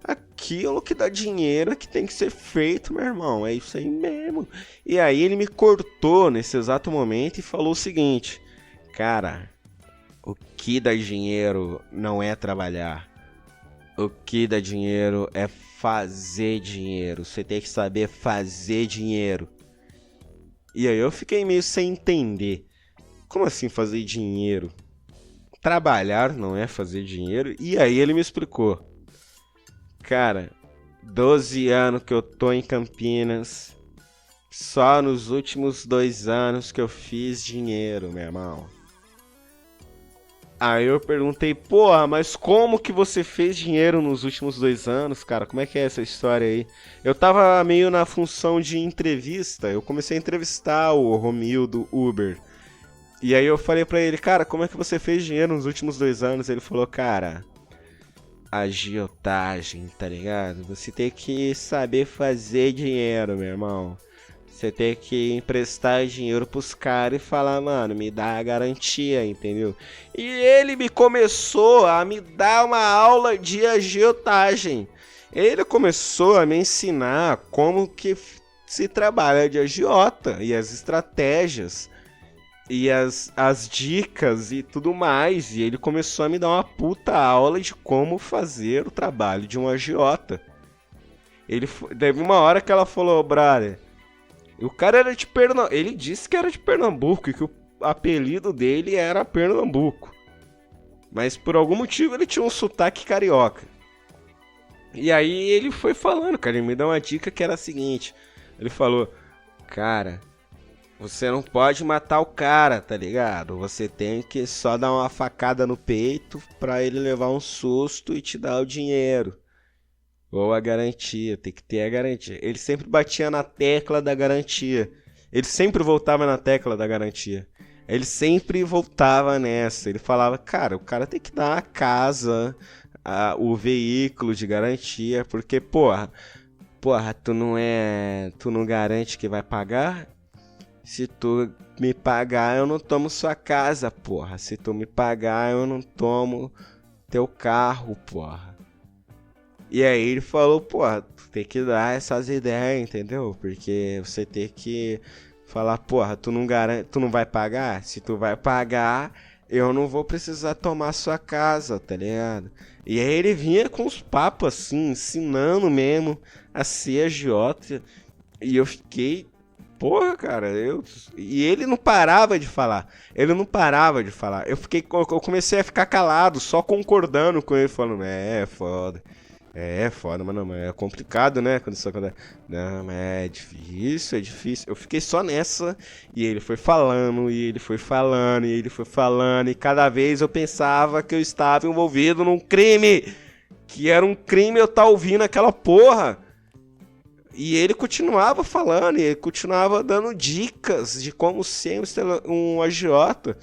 Aquilo que dá dinheiro é que tem que ser feito, meu irmão. É isso aí mesmo. E aí ele me cortou nesse exato momento e falou o seguinte: Cara, o que dá dinheiro não é trabalhar. O que dá dinheiro é fazer dinheiro. Você tem que saber fazer dinheiro. E aí eu fiquei meio sem entender. Como assim fazer dinheiro? Trabalhar não é fazer dinheiro? E aí ele me explicou. Cara, 12 anos que eu tô em Campinas. Só nos últimos 2 anos que eu fiz dinheiro, meu irmão. Aí eu perguntei, porra, mas como que você fez dinheiro nos últimos 2 anos, cara? Como é que é essa história aí? Eu tava meio na função de entrevista, eu comecei a entrevistar o Romildo Uber. E aí eu falei pra ele, cara, como é que você fez dinheiro nos últimos 2 anos? Ele falou, cara, agiotagem, tá ligado? Você tem que saber fazer dinheiro, meu irmão. Você tem que emprestar dinheiro pros caras e falar, mano, me dá a garantia, entendeu? E ele me começou a me dar uma aula de agiotagem. Ele começou a me ensinar como que se trabalha de agiota e as estratégias e as dicas e tudo mais. E ele começou a me dar uma puta aula de como fazer o trabalho de um agiota. Teve uma hora que ela falou, brother, o cara era de Pernambuco. Ele disse que era de Pernambuco e que o apelido dele era Pernambuco. Mas por algum motivo ele tinha um sotaque carioca. E aí ele foi falando, cara, ele me deu uma dica que era a seguinte. Ele falou, cara, você não pode matar o cara, tá ligado? Você tem que só dar uma facada no peito pra ele levar um susto e te dar o dinheiro. Ou a garantia, tem que ter a garantia. Ele sempre batia na tecla da garantia. Ele sempre voltava na tecla da garantia. Ele sempre voltava nessa. Ele falava, cara, o cara tem que dar a casa, o veículo de garantia, porque, porra, tu não garante que vai pagar? Se tu me pagar, eu não tomo sua casa, porra. Se tu me pagar, eu não tomo teu carro, porra. E aí ele falou, porra, tu tem que dar essas ideias, entendeu? Porque você tem que falar, porra, tu não vai pagar? Se tu vai pagar, eu não vou precisar tomar sua casa, tá ligado? E aí ele vinha com os papos assim, ensinando mesmo a ser agiota. E eu fiquei, porra, cara, e ele não parava de falar. Ele não parava de falar. Eu comecei a ficar calado, só concordando com ele, falando, é foda. É foda, mas não, é complicado, né? Quando isso acontece. Não, mas é difícil, é difícil. Eu fiquei só nessa, e ele foi falando, e ele foi falando, e ele foi falando, e cada vez eu pensava que eu estava envolvido num crime. Que era um crime eu estar ouvindo aquela porra. E ele continuava falando, e ele continuava dando dicas de como ser um agiota.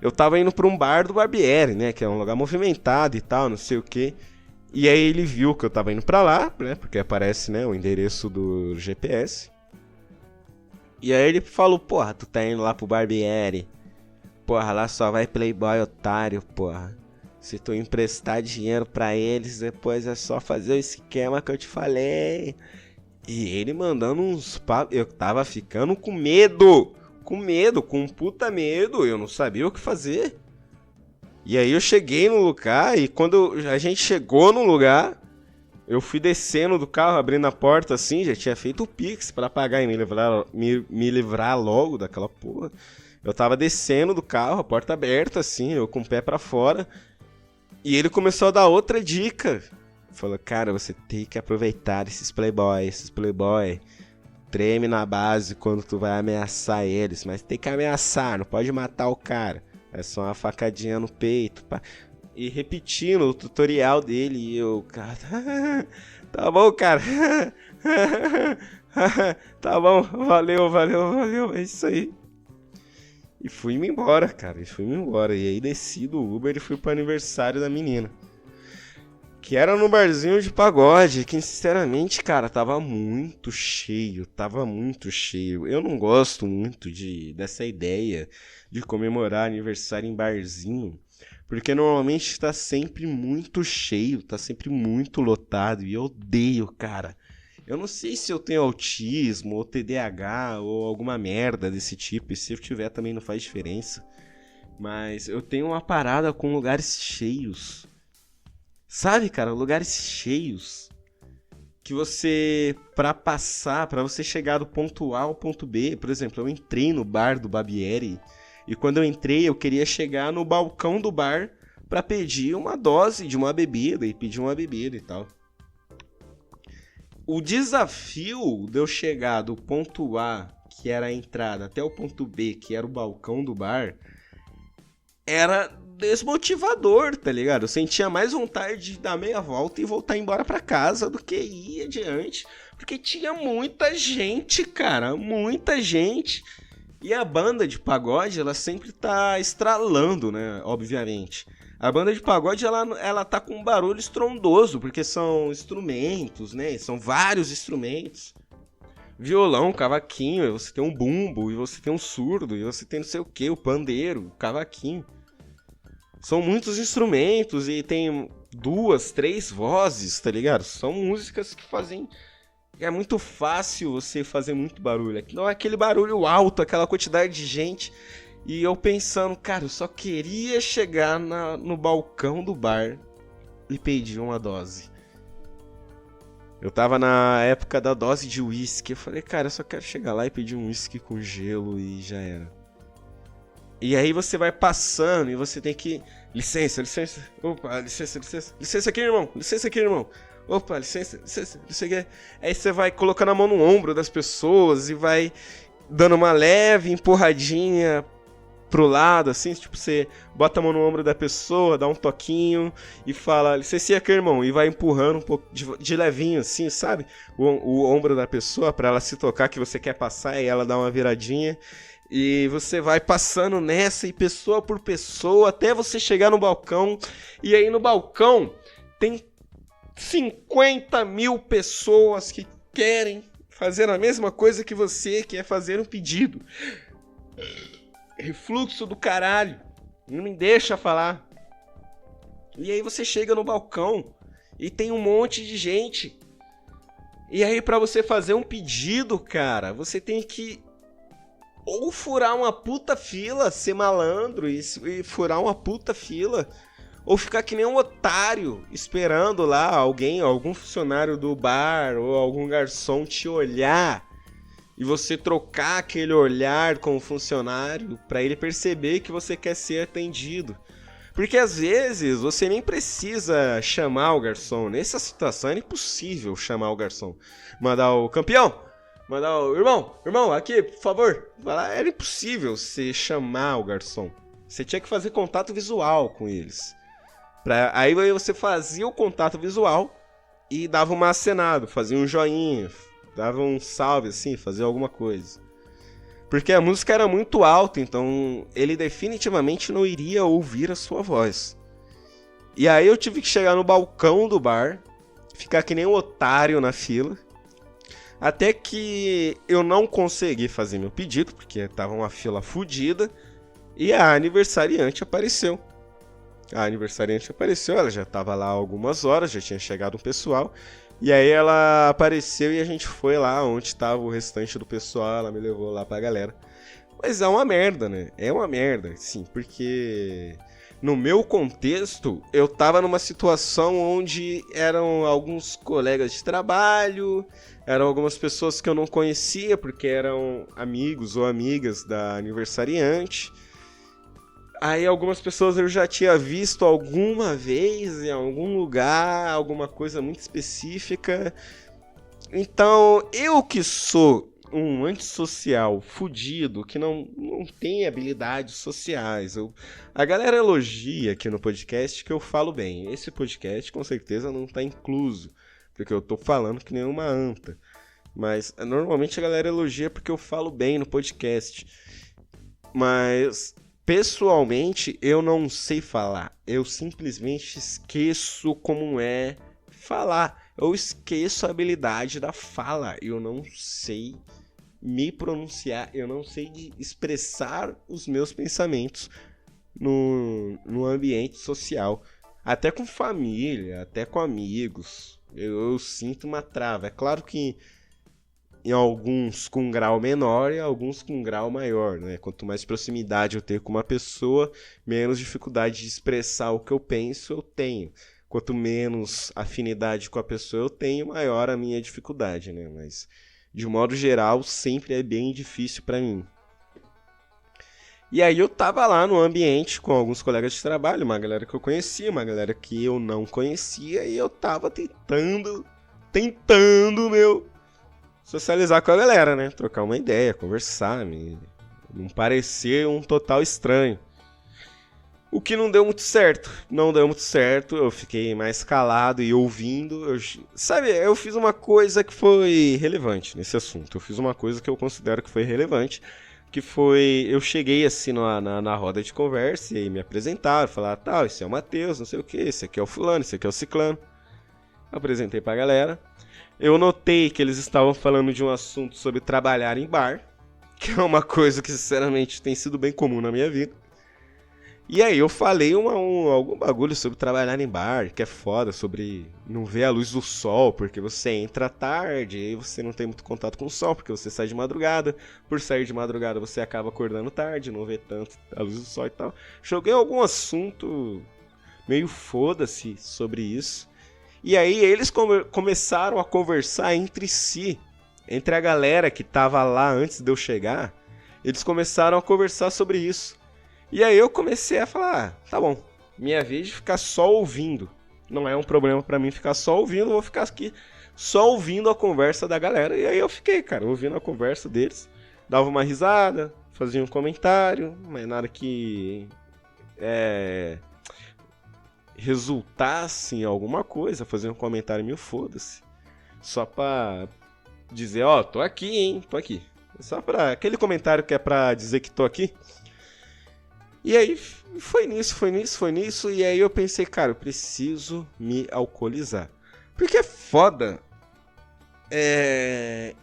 Eu tava indo pra um bar do Barbieri, né? Que é um lugar movimentado e tal, não sei o que. E aí ele viu que eu tava indo pra lá, né? Porque aparece, né, o endereço do GPS. E aí ele falou, porra, tu tá indo lá pro Barbieri. Porra, lá só vai playboy otário, porra. Se tu emprestar dinheiro pra eles, depois é só fazer o esquema que eu te falei. E ele mandando uns papos. Eu tava ficando com medo. Com um puta medo. Eu não sabia o que fazer. E aí eu cheguei no lugar e quando a gente chegou no lugar, eu fui descendo do carro, abrindo a porta assim, já tinha feito o Pix pra pagar e me livrar logo daquela porra. Eu tava descendo do carro, a porta aberta assim, eu com o pé pra fora. E ele começou a dar outra dica. Falou, cara, você tem que aproveitar esses playboy. Treme na base quando tu vai ameaçar eles, mas tem que ameaçar, não pode matar o cara. É só uma facadinha no peito. Pá. E repetindo o tutorial dele. E eu, cara. Tá bom, cara. Tá bom, valeu. É isso aí. E fui-me embora, cara. E aí desci do Uber e fui pro aniversário da menina. Que era no barzinho de pagode. Que sinceramente, cara, tava muito cheio. Eu não gosto muito dessa ideia de comemorar aniversário em barzinho, porque normalmente tá sempre muito cheio, tá sempre muito lotado, e eu odeio, cara. Eu não sei se eu tenho autismo, ou TDAH, ou alguma merda desse tipo, e se eu tiver também não faz diferença, mas eu tenho uma parada com lugares cheios. Sabe, cara, lugares cheios, que você, pra você chegar do ponto A ao ponto B, por exemplo, eu entrei no bar do Barbieri, e quando eu entrei, eu queria chegar no balcão do bar pra pedir uma dose de uma bebida, e pedir uma bebida e tal. O desafio de eu chegar do ponto A, que era a entrada, até o ponto B, que era o balcão do bar, era desmotivador, tá ligado? Eu sentia mais vontade de dar meia volta e voltar embora pra casa do que ir adiante, porque tinha muita gente, cara, muita gente. E a banda de pagode, ela sempre tá estralando, né, obviamente. A banda de pagode, ela tá com um barulho estrondoso, porque são instrumentos, né, são vários instrumentos. Violão, cavaquinho, e você tem um bumbo, e você tem um surdo, e você tem não sei o que, o pandeiro, o cavaquinho. São muitos instrumentos e tem 2, 3 vozes, tá ligado? São músicas que fazem... É muito fácil você fazer muito barulho. Não é aquele barulho alto, aquela quantidade de gente. E eu pensando, cara, eu só queria chegar no balcão do bar e pedir uma dose. Eu tava na época da dose de uísque. Eu falei, cara, eu só quero chegar lá e pedir um uísque com gelo e já era. E aí você vai passando e você tem que... Licença, licença. Opa, licença, licença. Licença aqui, irmão. Licença aqui, irmão. Opa, licença, licença. Licença. Aí você vai colocando a mão no ombro das pessoas e vai dando uma leve empurradinha pro lado, assim. Tipo, você bota a mão no ombro da pessoa, dá um toquinho e fala, licença aqui, irmão. E vai empurrando um pouco de levinho, assim, sabe? O ombro da pessoa pra ela se tocar que você quer passar e ela dá uma viradinha. E você vai passando nessa e pessoa por pessoa até você chegar no balcão. E aí no balcão tem 50 mil pessoas que querem fazer a mesma coisa que você, que é fazer um pedido. Refluxo do caralho. Não me deixa falar. E aí você chega no balcão e tem um monte de gente. E aí pra você fazer um pedido, cara, você tem que... ou furar uma puta fila, ser malandro e furar uma puta fila. Ou ficar que nem um otário, esperando lá alguém, algum funcionário do bar ou algum garçom te olhar. E você trocar aquele olhar com o funcionário pra ele perceber que você quer ser atendido. Porque às vezes você nem precisa chamar o garçom. Nessa situação é impossível chamar o garçom. Mandar o campeão. Mandar o irmão, aqui, por favor. Era impossível você chamar o garçom. Você tinha que fazer contato visual com eles. Aí você fazia o contato visual e dava uma acenado, fazia um joinha, dava um salve assim, fazia alguma coisa. Porque a música era muito alta, então ele definitivamente não iria ouvir a sua voz. E aí eu tive que chegar no balcão do bar, ficar que nem um otário na fila. Até que eu não consegui fazer meu pedido, porque tava uma fila fodida, e a aniversariante apareceu. Ela já tava lá há algumas horas, já tinha chegado um pessoal, e aí ela apareceu e a gente foi lá onde tava o restante do pessoal, ela me levou lá pra galera. Mas é uma merda, né? É uma merda, sim, porque... No meu contexto, eu tava numa situação onde eram alguns colegas de trabalho, eram algumas pessoas que eu não conhecia, porque eram amigos ou amigas da aniversariante. Aí algumas pessoas eu já tinha visto alguma vez, em algum lugar, alguma coisa muito específica. Então, eu que sou um antissocial fudido, que não tem habilidades sociais. A galera elogia aqui no podcast que eu falo bem. Esse podcast com certeza não tá incluso, porque eu tô falando que nem uma anta. Mas normalmente a galera elogia porque eu falo bem no podcast. Mas pessoalmente eu não sei falar. Eu simplesmente esqueço como é falar. Eu esqueço a habilidade da fala. Eu não sei me pronunciar. Eu não sei expressar os meus pensamentos no ambiente social. Até com família, até com amigos. Eu sinto uma trava. É claro que em alguns com grau menor e alguns com grau maior, né? Quanto mais proximidade eu tenho com uma pessoa, menos dificuldade de expressar o que eu penso eu tenho. quanto menos afinidade com a pessoa eu tenho, maior a minha dificuldade, né? Mas, de modo geral, sempre é bem difícil pra mim. E aí eu tava lá no ambiente com alguns colegas de trabalho, uma galera que eu conhecia, uma galera que eu não conhecia, e eu tava tentando, meu, socializar com a galera, né? Trocar uma ideia, conversar, não parecer um total estranho. O que não deu muito certo. Não deu muito certo, eu fiquei mais calado e ouvindo. Eu fiz uma coisa que foi relevante nesse assunto. Eu fiz uma coisa que eu considero que foi relevante, que foi, eu cheguei assim na roda de conversa e me apresentaram, falaram, tal, esse é o Matheus, não sei o que, esse aqui é o fulano, esse aqui é o ciclano. Apresentei pra galera. Eu notei que eles estavam falando de um assunto sobre trabalhar em bar, que é uma coisa que sinceramente tem sido bem comum na minha vida. E aí eu falei algum bagulho sobre trabalhar em bar, que é foda, sobre não ver a luz do sol, porque você entra tarde, e você não tem muito contato com o sol, porque você sai de madrugada. Por sair de madrugada você acaba acordando tarde, não vê tanto a luz do sol e tal. Joguei algum assunto meio foda-se sobre isso. E aí eles começaram a conversar entre si, entre a galera que tava lá antes de eu chegar, eles começaram a conversar sobre isso. E aí eu comecei a falar, tá bom, minha vez de ficar só ouvindo. Não é um problema pra mim ficar só ouvindo, vou ficar aqui só ouvindo a conversa da galera. E aí eu fiquei, cara, ouvindo a conversa deles, dava uma risada, fazia um comentário, mas nada que resultasse em alguma coisa, fazia um comentário meio foda-se. Só pra dizer, ó, tô aqui, hein, tô aqui. Só pra aquele comentário que é pra dizer que tô aqui. E aí foi nisso, e aí eu pensei, cara, eu preciso me alcoolizar. Porque é foda.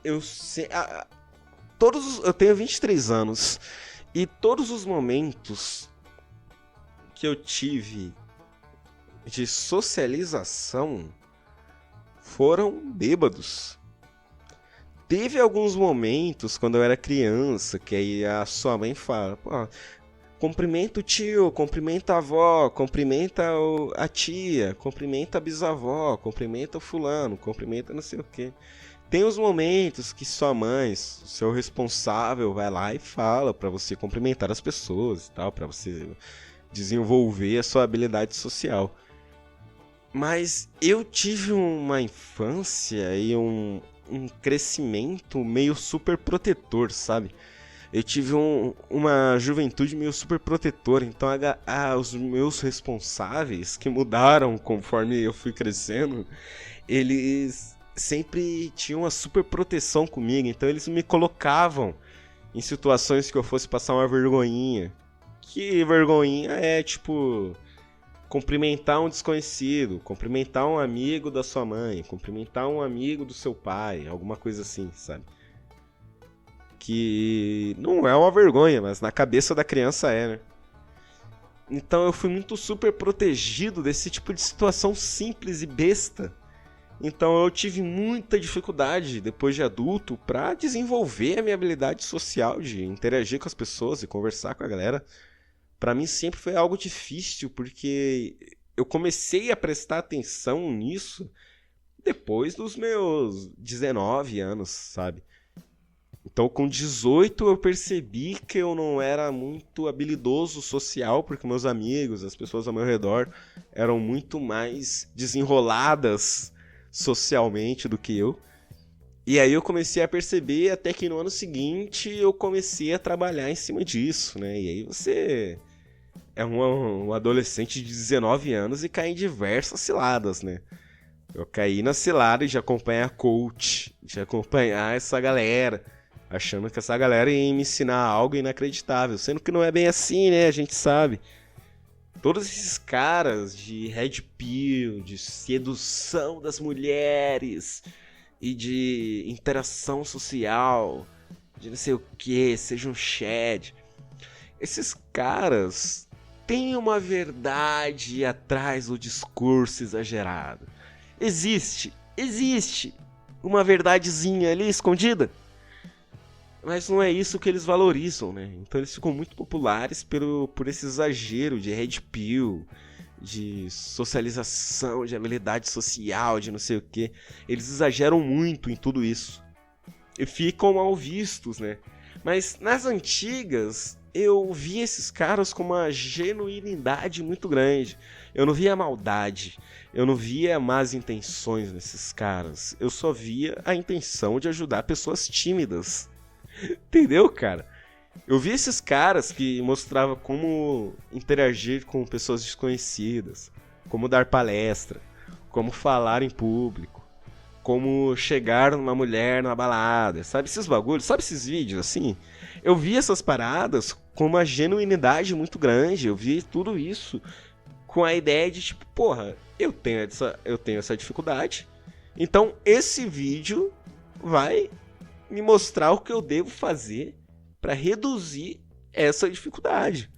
Eu tenho 23 anos, e todos os momentos que eu tive de socialização foram bêbados. Teve alguns momentos quando eu era criança, que aí a sua mãe fala, pô, cumprimenta o tio, cumprimenta a avó, cumprimenta a tia, cumprimenta a bisavó, cumprimenta o fulano, cumprimenta não sei o quê. Tem os momentos que sua mãe, seu responsável, vai lá e fala pra você cumprimentar as pessoas e tal, pra você desenvolver a sua habilidade social. Mas eu tive uma infância e um crescimento meio super protetor, sabe? Eu tive uma juventude meio super protetora, então os meus responsáveis, que mudaram conforme eu fui crescendo, eles sempre tinham uma super proteção comigo, então eles me colocavam em situações que eu fosse passar uma vergonhinha. Que vergonhinha é, tipo, cumprimentar um desconhecido, cumprimentar um amigo da sua mãe, cumprimentar um amigo do seu pai, alguma coisa assim, sabe? Que não é uma vergonha, mas na cabeça da criança é, né? Então eu fui muito super protegido desse tipo de situação simples e besta. Então eu tive muita dificuldade, depois de adulto, pra desenvolver a minha habilidade social de interagir com as pessoas e conversar com a galera. Pra mim sempre foi algo difícil, porque eu comecei a prestar atenção nisso depois dos meus 19 anos, sabe? Então, com 18 eu percebi que eu não era muito habilidoso social, porque meus amigos, as pessoas ao meu redor, eram muito mais desenroladas socialmente do que eu. E aí eu comecei a perceber até que no ano seguinte eu comecei a trabalhar em cima disso, né? E aí você é um adolescente de 19 anos e cai em diversas ciladas, né? Eu caí na cilada de acompanhar coach, de acompanhar essa galera, achando que essa galera ia me ensinar algo inacreditável, sendo que não é bem assim, né? A gente sabe. Todos esses caras de red pill, de sedução das mulheres e de interação social, de não sei o que, seja um Chad. Esses caras têm uma verdade atrás do discurso exagerado. Existe uma verdadezinha ali escondida. Mas não é isso que eles valorizam, né? Então eles ficam muito populares por esse exagero de red pill, de socialização, de habilidade social, de não sei o quê. Eles exageram muito em tudo isso. E ficam mal vistos, né? Mas nas antigas, eu vi esses caras com uma genuinidade muito grande. Eu não via maldade, eu não via más intenções nesses caras. Eu só via a intenção de ajudar pessoas tímidas. Entendeu, cara? Eu vi esses caras que mostravam como interagir com pessoas desconhecidas, como dar palestra, como falar em público, como chegar numa mulher na balada, sabe esses bagulhos, sabe esses vídeos assim? Eu vi essas paradas com uma genuinidade muito grande, eu vi tudo isso com a ideia de tipo, porra, eu tenho essa dificuldade, então esse vídeo vai me mostrar o que eu devo fazer para reduzir essa dificuldade.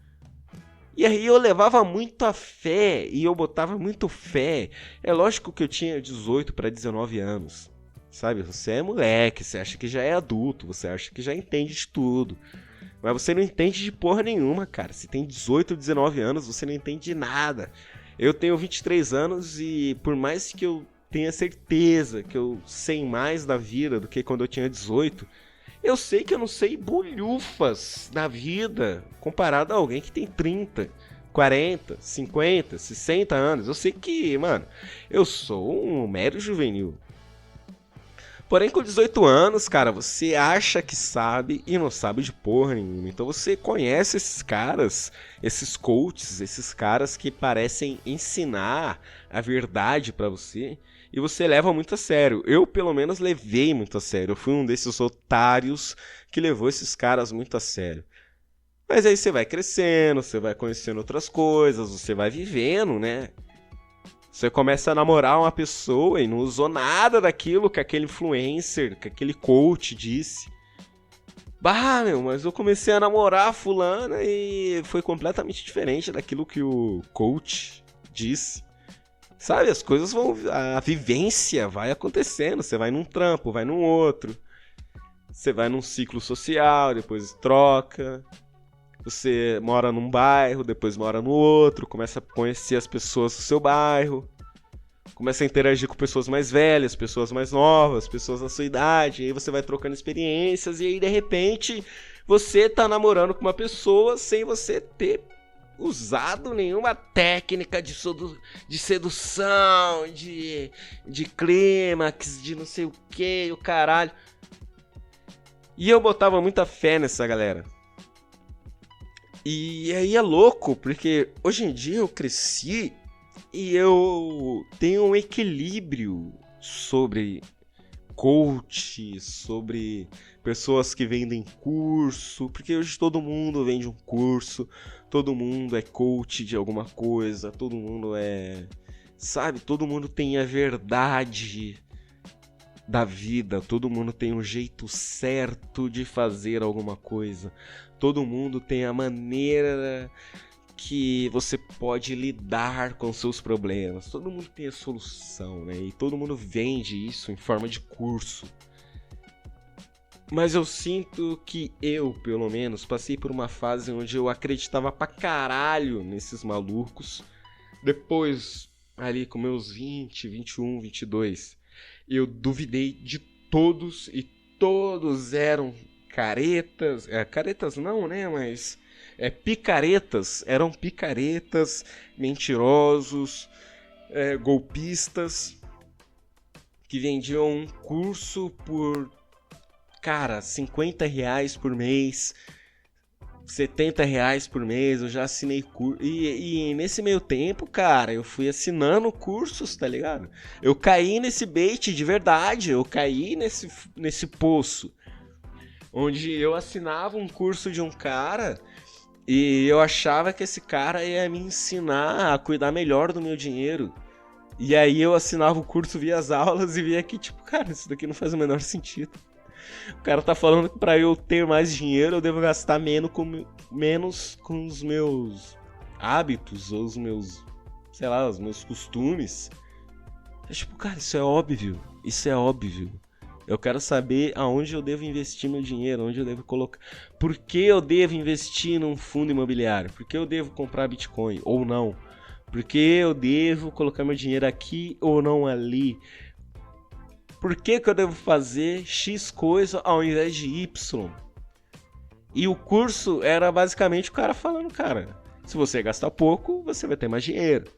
E aí eu levava muito a fé, e eu botava muito fé. É lógico que eu tinha 18 para 19 anos, sabe? Você é moleque, você acha que já é adulto, você acha que já entende de tudo. Mas você não entende de porra nenhuma, cara. Se tem 18 ou 19 anos, você não entende de nada. Eu tenho 23 anos e por mais que eu tenha certeza que eu sei mais da vida do que quando eu tinha 18... eu sei que eu não sei bolhufas na vida comparado a alguém que tem 30, 40, 50, 60 anos. Eu sei que, mano, eu sou um mero juvenil. Porém, com 18 anos, cara, você acha que sabe e não sabe de porra nenhuma. Então você conhece esses caras, esses coaches, esses caras que parecem ensinar a verdade pra você e você leva muito a sério. Eu, pelo menos, levei muito a sério. Eu fui um desses otários que levou esses caras muito a sério. Mas aí você vai crescendo, você vai conhecendo outras coisas, você vai vivendo, né? Você começa a namorar uma pessoa e não usou nada daquilo que aquele influencer, que aquele coach disse. Bah, meu, mas eu comecei a namorar a fulana e foi completamente diferente daquilo que o coach disse. Sabe, as coisas vão... a vivência vai acontecendo. Você vai num trampo, vai num outro. Você vai num ciclo social, depois troca. Você mora num bairro, depois mora no outro, começa a conhecer as pessoas do seu bairro, começa a interagir com pessoas mais velhas, pessoas mais novas, pessoas da sua idade, e aí você vai trocando experiências, e aí de repente você tá namorando com uma pessoa sem você ter usado nenhuma técnica de sedução, de clímax, de não sei o que, o caralho. E eu botava muita fé nessa galera. E aí é louco, porque hoje em dia eu cresci e eu tenho um equilíbrio sobre coach, sobre pessoas que vendem curso, porque hoje todo mundo vende um curso, todo mundo é coach de alguma coisa, todo mundo é... sabe, todo mundo tem a verdade da vida, todo mundo tem um jeito certo de fazer alguma coisa. Todo mundo tem a maneira que você pode lidar com seus problemas. Todo mundo tem a solução, né? E todo mundo vende isso em forma de curso. Mas eu sinto que eu, pelo menos, passei por uma fase onde eu acreditava pra caralho nesses malucos. Depois, ali com meus 20, 21, 22, eu duvidei de todos e todos eram... caretas, caretas não, né, mas picaretas, eram picaretas, mentirosos, golpistas, que vendiam um curso por, cara, R$50 por mês, R$70 por mês, eu já assinei curso, e nesse meio tempo, cara, eu fui assinando cursos, tá ligado? Eu caí nesse bait de verdade, eu caí nesse poço, onde eu assinava um curso de um cara e eu achava que esse cara ia me ensinar a cuidar melhor do meu dinheiro. E aí eu assinava o curso, via as aulas e via que, tipo, cara, isso daqui não faz o menor sentido. O cara tá falando que pra eu ter mais dinheiro eu devo gastar menos com os meus hábitos ou os meus, sei lá, os meus costumes. É tipo, cara, isso é óbvio. Eu quero saber aonde eu devo investir meu dinheiro, onde eu devo colocar. Por que eu devo investir num fundo imobiliário? Por que eu devo comprar Bitcoin ou não? Por que eu devo colocar meu dinheiro aqui ou não ali? Por que eu devo fazer X coisa ao invés de Y? E o curso era basicamente o cara falando, cara, se você gastar pouco, você vai ter mais dinheiro.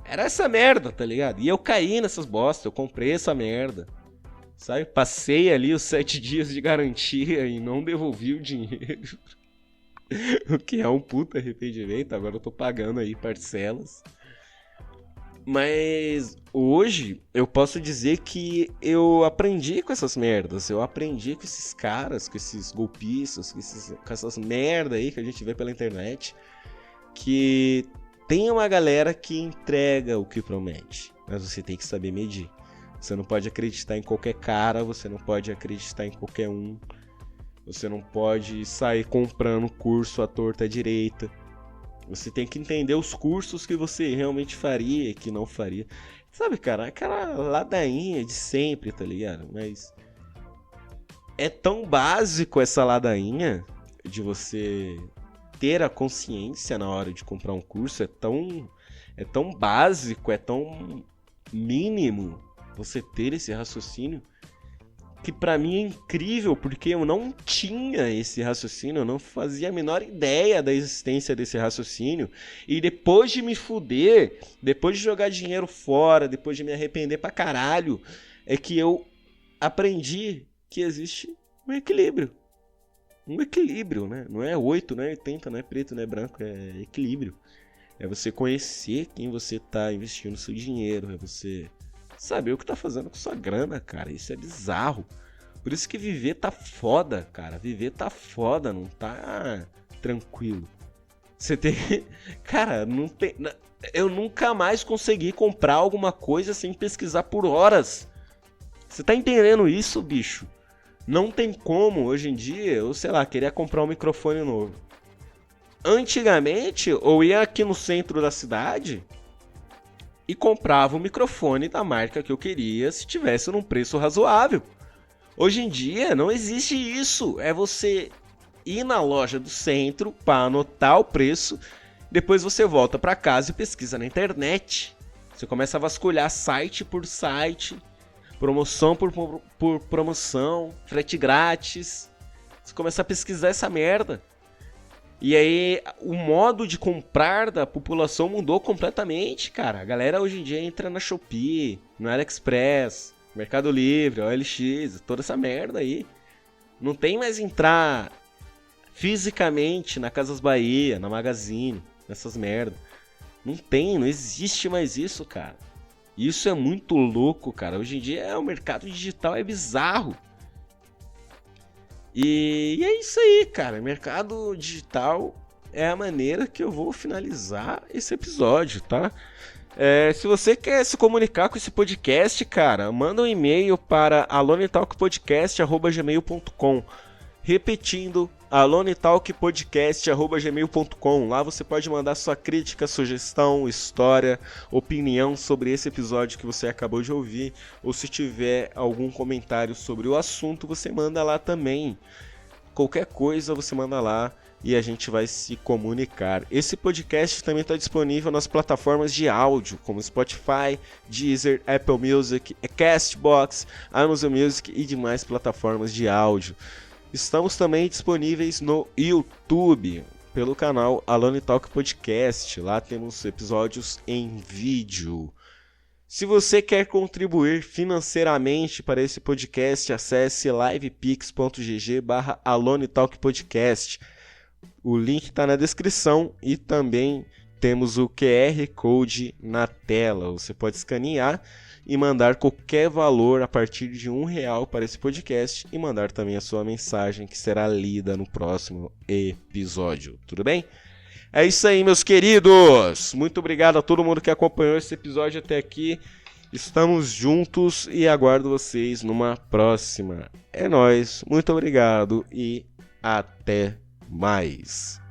Era essa merda, tá ligado? E eu caí nessas bostas, eu comprei essa merda. Sabe? Passei ali os 7 dias de garantia e não devolvi o dinheiro. O que é um puta arrependimento. Agora eu tô pagando aí parcelas. Mas hoje eu posso dizer que eu aprendi com essas merdas. Eu aprendi com esses caras, com esses golpistas, com essas merda aí que a gente vê pela internet. Que tem uma galera que entrega o que promete. Mas você tem que saber medir. Você não pode acreditar em qualquer cara, você não pode acreditar em qualquer um. Você não pode sair comprando curso à torta à direita. Você tem que entender os cursos que você realmente faria e que não faria. Sabe, cara, aquela ladainha de sempre, tá ligado? Mas é tão básico essa ladainha de você ter a consciência na hora de comprar um curso. É tão básico, é tão mínimo você ter esse raciocínio, que pra mim é incrível, porque eu não tinha esse raciocínio, eu não fazia a menor ideia da existência desse raciocínio, e depois de me fuder, depois de jogar dinheiro fora, depois de me arrepender pra caralho, é que eu aprendi que existe um equilíbrio. Um equilíbrio, né? Não é 8, não é 80, não é preto, não é branco, é equilíbrio. É você conhecer quem você tá investindo seu dinheiro, é você saber o que tá fazendo com sua grana, cara. Isso é bizarro. Por isso que viver tá foda, cara. Viver tá foda, não tá tranquilo. Você tem... Cara, não tem... Eu nunca mais consegui comprar alguma coisa sem pesquisar por horas. Você tá entendendo isso, bicho? Não tem como, hoje em dia, eu sei lá, queria comprar um microfone novo. Antigamente, eu ia aqui no centro da cidade e comprava o microfone da marca que eu queria se tivesse num preço razoável. Hoje em dia não existe isso. É você ir na loja do centro para anotar o preço, depois você volta para casa e pesquisa na internet. Você começa a vasculhar site por site, promoção por promoção, frete grátis. Você começa a pesquisar essa merda. E aí, o modo de comprar da população mudou completamente, cara. A galera hoje em dia entra na Shopee, no AliExpress, Mercado Livre, OLX, toda essa merda aí. Não tem mais entrar fisicamente na Casas Bahia, na Magazine, nessas merda. Não tem, não existe mais isso, cara. Isso é muito louco, cara. Hoje em dia o mercado digital é bizarro. E é isso aí, cara. Mercado digital é a maneira que eu vou finalizar esse episódio, tá? Se você quer se comunicar com esse podcast, cara, manda um e-mail para alonetalkpodcast@gmail.com. Repetindo, alonetalkpodcast@gmail.com. Lá você pode mandar sua crítica, sugestão, história, opinião sobre esse episódio que você acabou de ouvir, ou se tiver algum comentário sobre o assunto, você manda lá também. Qualquer coisa você manda lá e a gente vai se comunicar. Esse podcast também está disponível nas plataformas de áudio, como Spotify, Deezer, Apple Music, Castbox, Amazon Music e demais plataformas de áudio. Estamos também disponíveis no YouTube, pelo canal Alone Talk Podcast. Lá temos episódios em vídeo. Se você quer contribuir financeiramente para esse podcast, acesse livepix.gg/alonetalkpodcast. O link está na descrição e também temos o QR Code na tela. Você pode escanear e mandar qualquer valor a partir de R$1 para esse podcast e mandar também a sua mensagem que será lida no próximo episódio. Tudo bem? É isso aí, meus queridos! Muito obrigado a todo mundo que acompanhou esse episódio até aqui. Estamos juntos e aguardo vocês numa próxima. É nóis, muito obrigado e até mais.